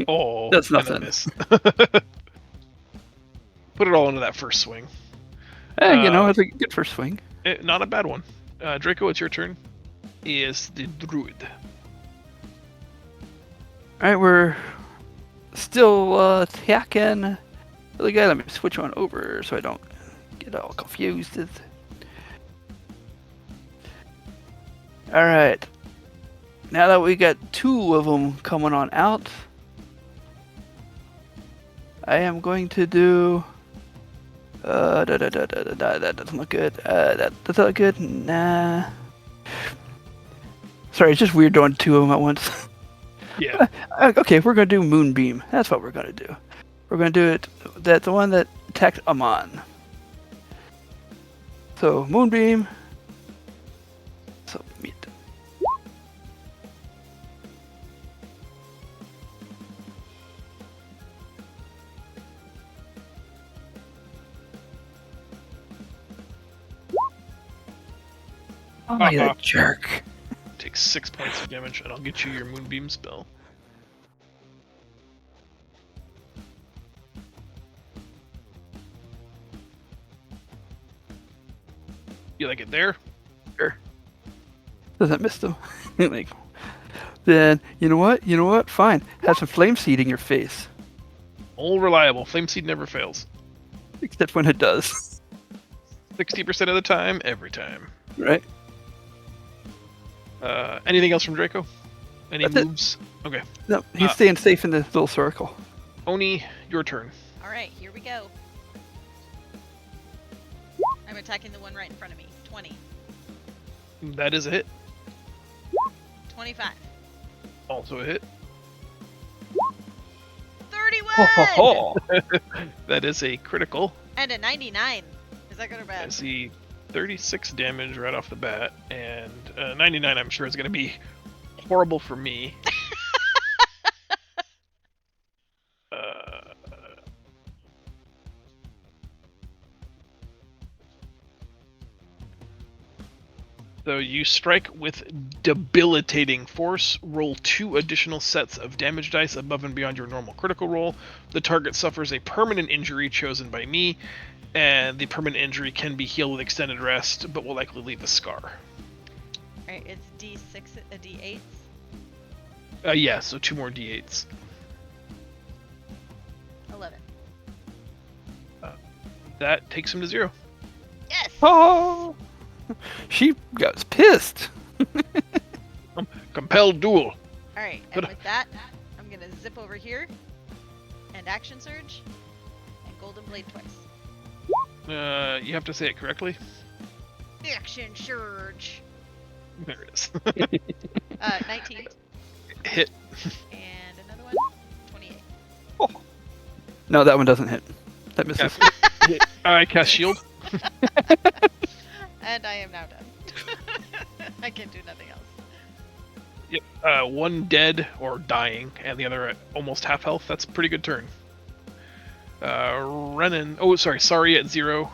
Oh, That's and a nothing. miss. Put it all into that first swing. Hey, you know, it's a good first swing. Not a bad one. Draco, it's your turn. Is the druid. Alright, we're still attacking the guy. Let me switch on over so I don't get all confused. Alright. Now that we got 2 of them coming on out, I am going to do... that doesn't look good. That doesn't look good. Nah. Sorry, it's just weird doing 2 of them at once. Yeah. Okay, we're gonna do Moonbeam. That's what we're gonna do. We're gonna do it. That's the one that attacked Amon. So Moonbeam. So meet. Oh, you jerk. Take 6 points of damage, and I'll get you your Moonbeam spell. You like it there? Sure. Doesn't miss them. Like, then you know what? You know what? Fine. Have some flame seed in your face. All reliable. Flame Seed never fails. Except when it does. 60% of the time, every time. Right? Anything else from Draco? Any That's it. moves? Okay. No, he's staying safe in this little circle. Oni, your turn. Alright, here we go. I'm attacking the one right in front of me. 20. That is a hit. 25. Also a hit. 31! That is a critical. And a 99. Is that good or I bad? see 36 damage right off the bat, and 99 I'm sure is going to be horrible for me. So you strike with debilitating force. Roll 2 additional sets of damage dice above and beyond your normal critical roll. The target suffers a permanent injury chosen by me, and the permanent injury can be healed with extended rest, but will likely leave a scar. Alright, it's D6, D8s. Yeah, so 2 more d8s. 11. That takes him to 0. Yes! Oh! She got pissed. Compelled duel. Alright, and with that, I'm gonna zip over here and action surge and golden blade twice. You have to say it correctly. Action surge. There it is. 19. Hit. And another one. No, that one doesn't hit. That misses. I cast shield. And I am now done. I can do nothing else. Yep. One dead or dying, and the other at almost half health. That's a pretty good turn. Renan. Oh, sorry at 0.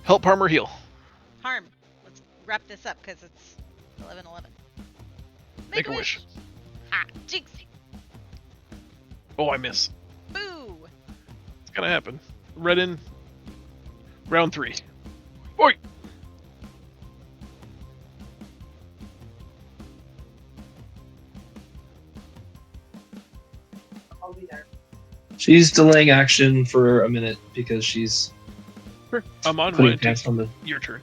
Help Harmer heal. Harm. Let's wrap this up because it's 11:11. Make a wish. Ah, jinx. Oh, I miss. Boo. It's gonna happen. Renan. Round 3. Oi! I'll be there. She's delaying action for a minute because she's Sure. I'm on. putting Why pants on the. your turn.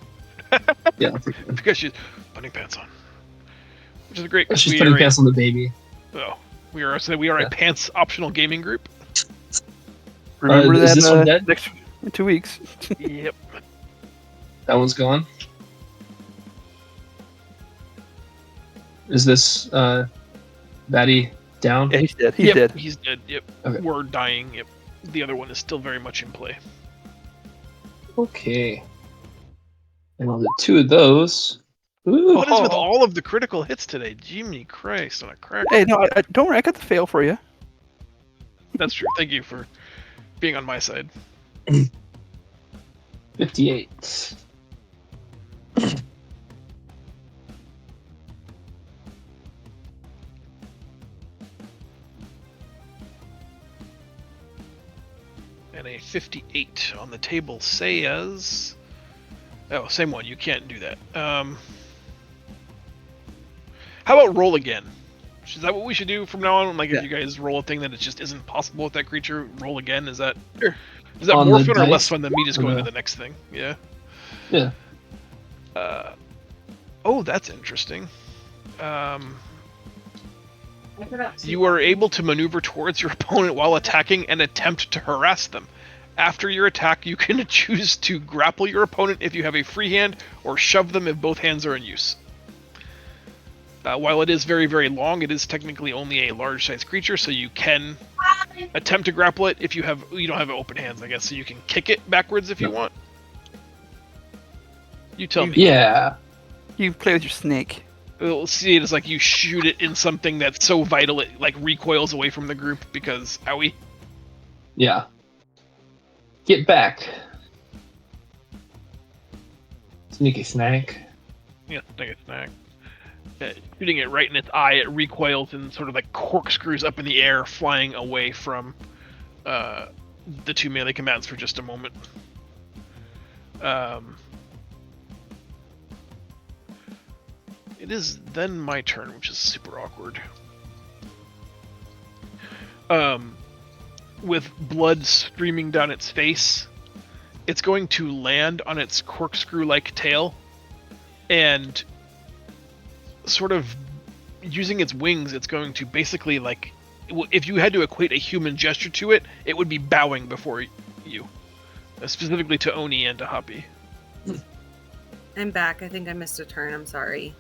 Yeah, Because she's putting pants on. Which is great. she's putting pants on the baby. Oh, we are Yeah. a pants optional gaming group. Remember is that this one dead? next in 2 weeks. Yep. That one's gone. Is this baddie down? Yeah, he's dead. He's Yep, dead. He's dead. Yep. Okay. We're dying. Yep. The other one is still very much in play. Okay. And I'll do 2 of those. Ooh. What is with all of the critical hits today? Jiminy Christ on a crack. Hey, no, I don't worry. I got the fail for you. That's true. Thank you for being on my side. 58. And a 58 on the table says... Oh, same one. You can't do that. How about roll again? Is that what we should do from now on? Like, Yeah. if you guys roll a thing that it just isn't possible with that creature, roll again? Is that Sure. Is that On more the fun or less dice? fun than me just Or going the- to the next thing? Yeah. Yeah. Oh, that's interesting. I forgot to- You are able to maneuver towards your opponent while attacking and attempt to harass them. After your attack, you can choose to grapple your opponent if you have a free hand, or shove them if both hands are in use. While it is very, very long, it is technically only a large-sized creature, so you can attempt to grapple it if you don't have open hands, I guess. So you can kick it backwards if you want. You tell me. Yeah. You play with your snake. We'll see it as like you shoot it in something that's so vital it like recoils away from the group because owie. Yeah. Get back. Sneaky snack. Yeah, take a snack. Shooting it right in its eye, it recoils and sort of like corkscrews up in the air, flying away from the 2 melee combatants for just a moment. It is then my turn, which is super awkward. With blood streaming down its face, it's going to land on its corkscrew-like tail, and sort of using its wings, it's going to basically, like, if you had to equate a human gesture to it, it would be bowing before you. Specifically to Oni and to Hoppy. I'm back. I think I missed a turn. I'm sorry.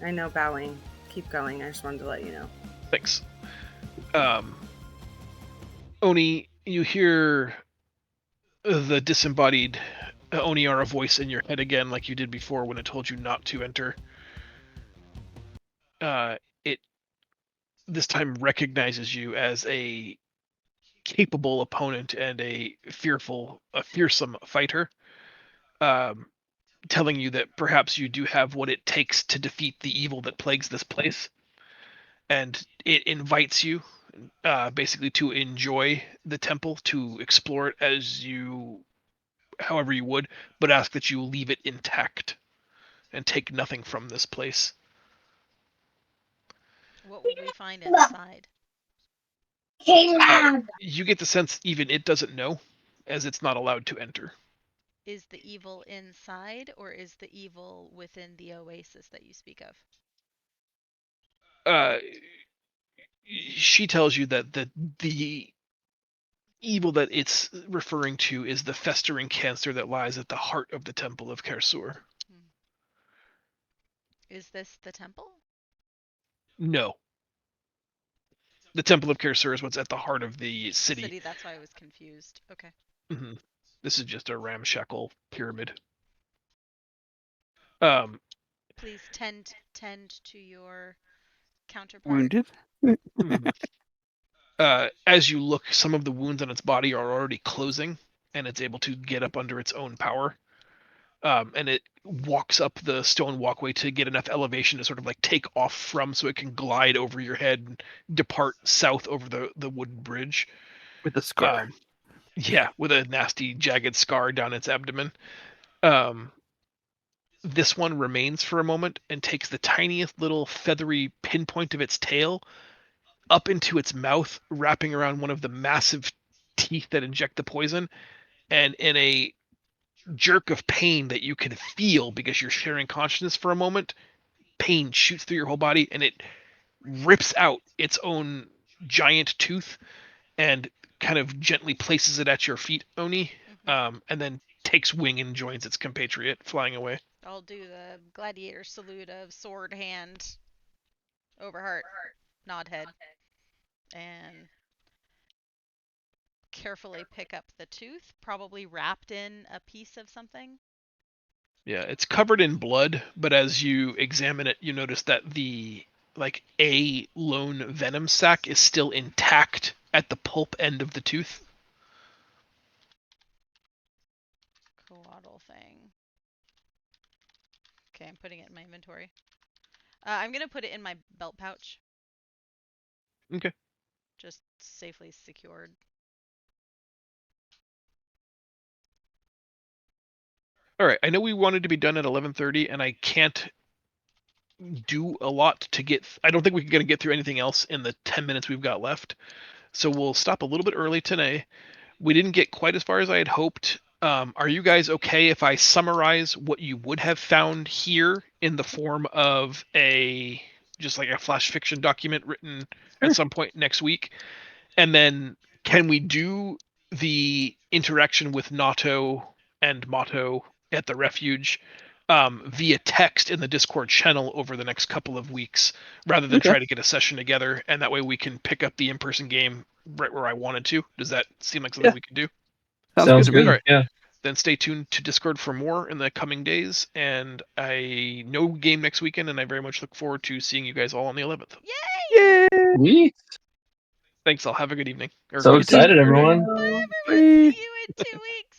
I know bowing. Keep going. I just wanted to let you know. Thanks. Oni, you hear the disembodied Oniara voice in your head again, like you did before when it told you not to enter. It this time recognizes you as a capable opponent and a fearsome fighter, telling you that perhaps you do have what it takes to defeat the evil that plagues this place, and it invites you basically to enjoy the temple, to explore it however you would, but ask that you leave it intact and take nothing from this place. What will we find inside? You get the sense even it doesn't know, as it's not allowed to enter. Is the evil inside, or is the evil within the oasis that you speak of? She tells you that the evil that it's referring to is the festering cancer that lies at the heart of the temple of Kher-Sur. Is this the temple? No. The Temple of Kher-Sur is what's at the heart of the city. City, that's why I was confused. Okay. Mm-hmm. This is just a ramshackle pyramid. Please tend to your counterpart. Wounded. As you look, some of the wounds on its body are already closing, and it's able to get up under its own power. And it walks up the stone walkway to get enough elevation to sort of like take off from, so it can glide over your head and depart south over the wooden bridge. With a scar. Yeah, with a nasty jagged scar down its abdomen. This one remains for a moment and takes the tiniest little feathery pinpoint of its tail up into its mouth, wrapping around one of the massive teeth that inject the poison, and in a jerk of pain that you can feel because you're sharing consciousness for a moment, pain shoots through your whole body and it rips out its own giant tooth and kind of gently places it at your feet, Oni, and then takes wing and joins its compatriot, flying away. I'll do the gladiator salute of sword hand over heart, nod head, and carefully pick up the tooth, probably wrapped in a piece of something. Yeah, it's covered in blood, but as you examine it, you notice that the a lone venom sac is still intact at the pulp end of the tooth. Coatl thing. Okay, I'm putting it in my inventory. I'm gonna put it in my belt pouch. Okay. Just safely secured. All right. I know we wanted to be done at 11:30, and I can't do a lot to get. I don't think we're going to get through anything else in the 10 minutes we've got left. So we'll stop a little bit early today. We didn't get quite as far as I had hoped. Are you guys okay if I summarize what you would have found here in the form of just like a flash fiction document written at some point next week? And then can we do the interaction with Nato and Motto at the refuge via text in the Discord channel over the next couple of weeks, rather than try to get a session together? And that way we can pick up the in-person game right where I wanted to. Does that seem like something we can do? Sounds good to me. All right. Yeah. Then stay tuned to Discord for more in the coming days. And I no game next weekend, and I very much look forward to seeing you guys all on the 11th. Yay! Yay! We Thanks. I'll have a good evening. so good day. excited, everyone. Bye, everyone. Bye. See you in 2 weeks.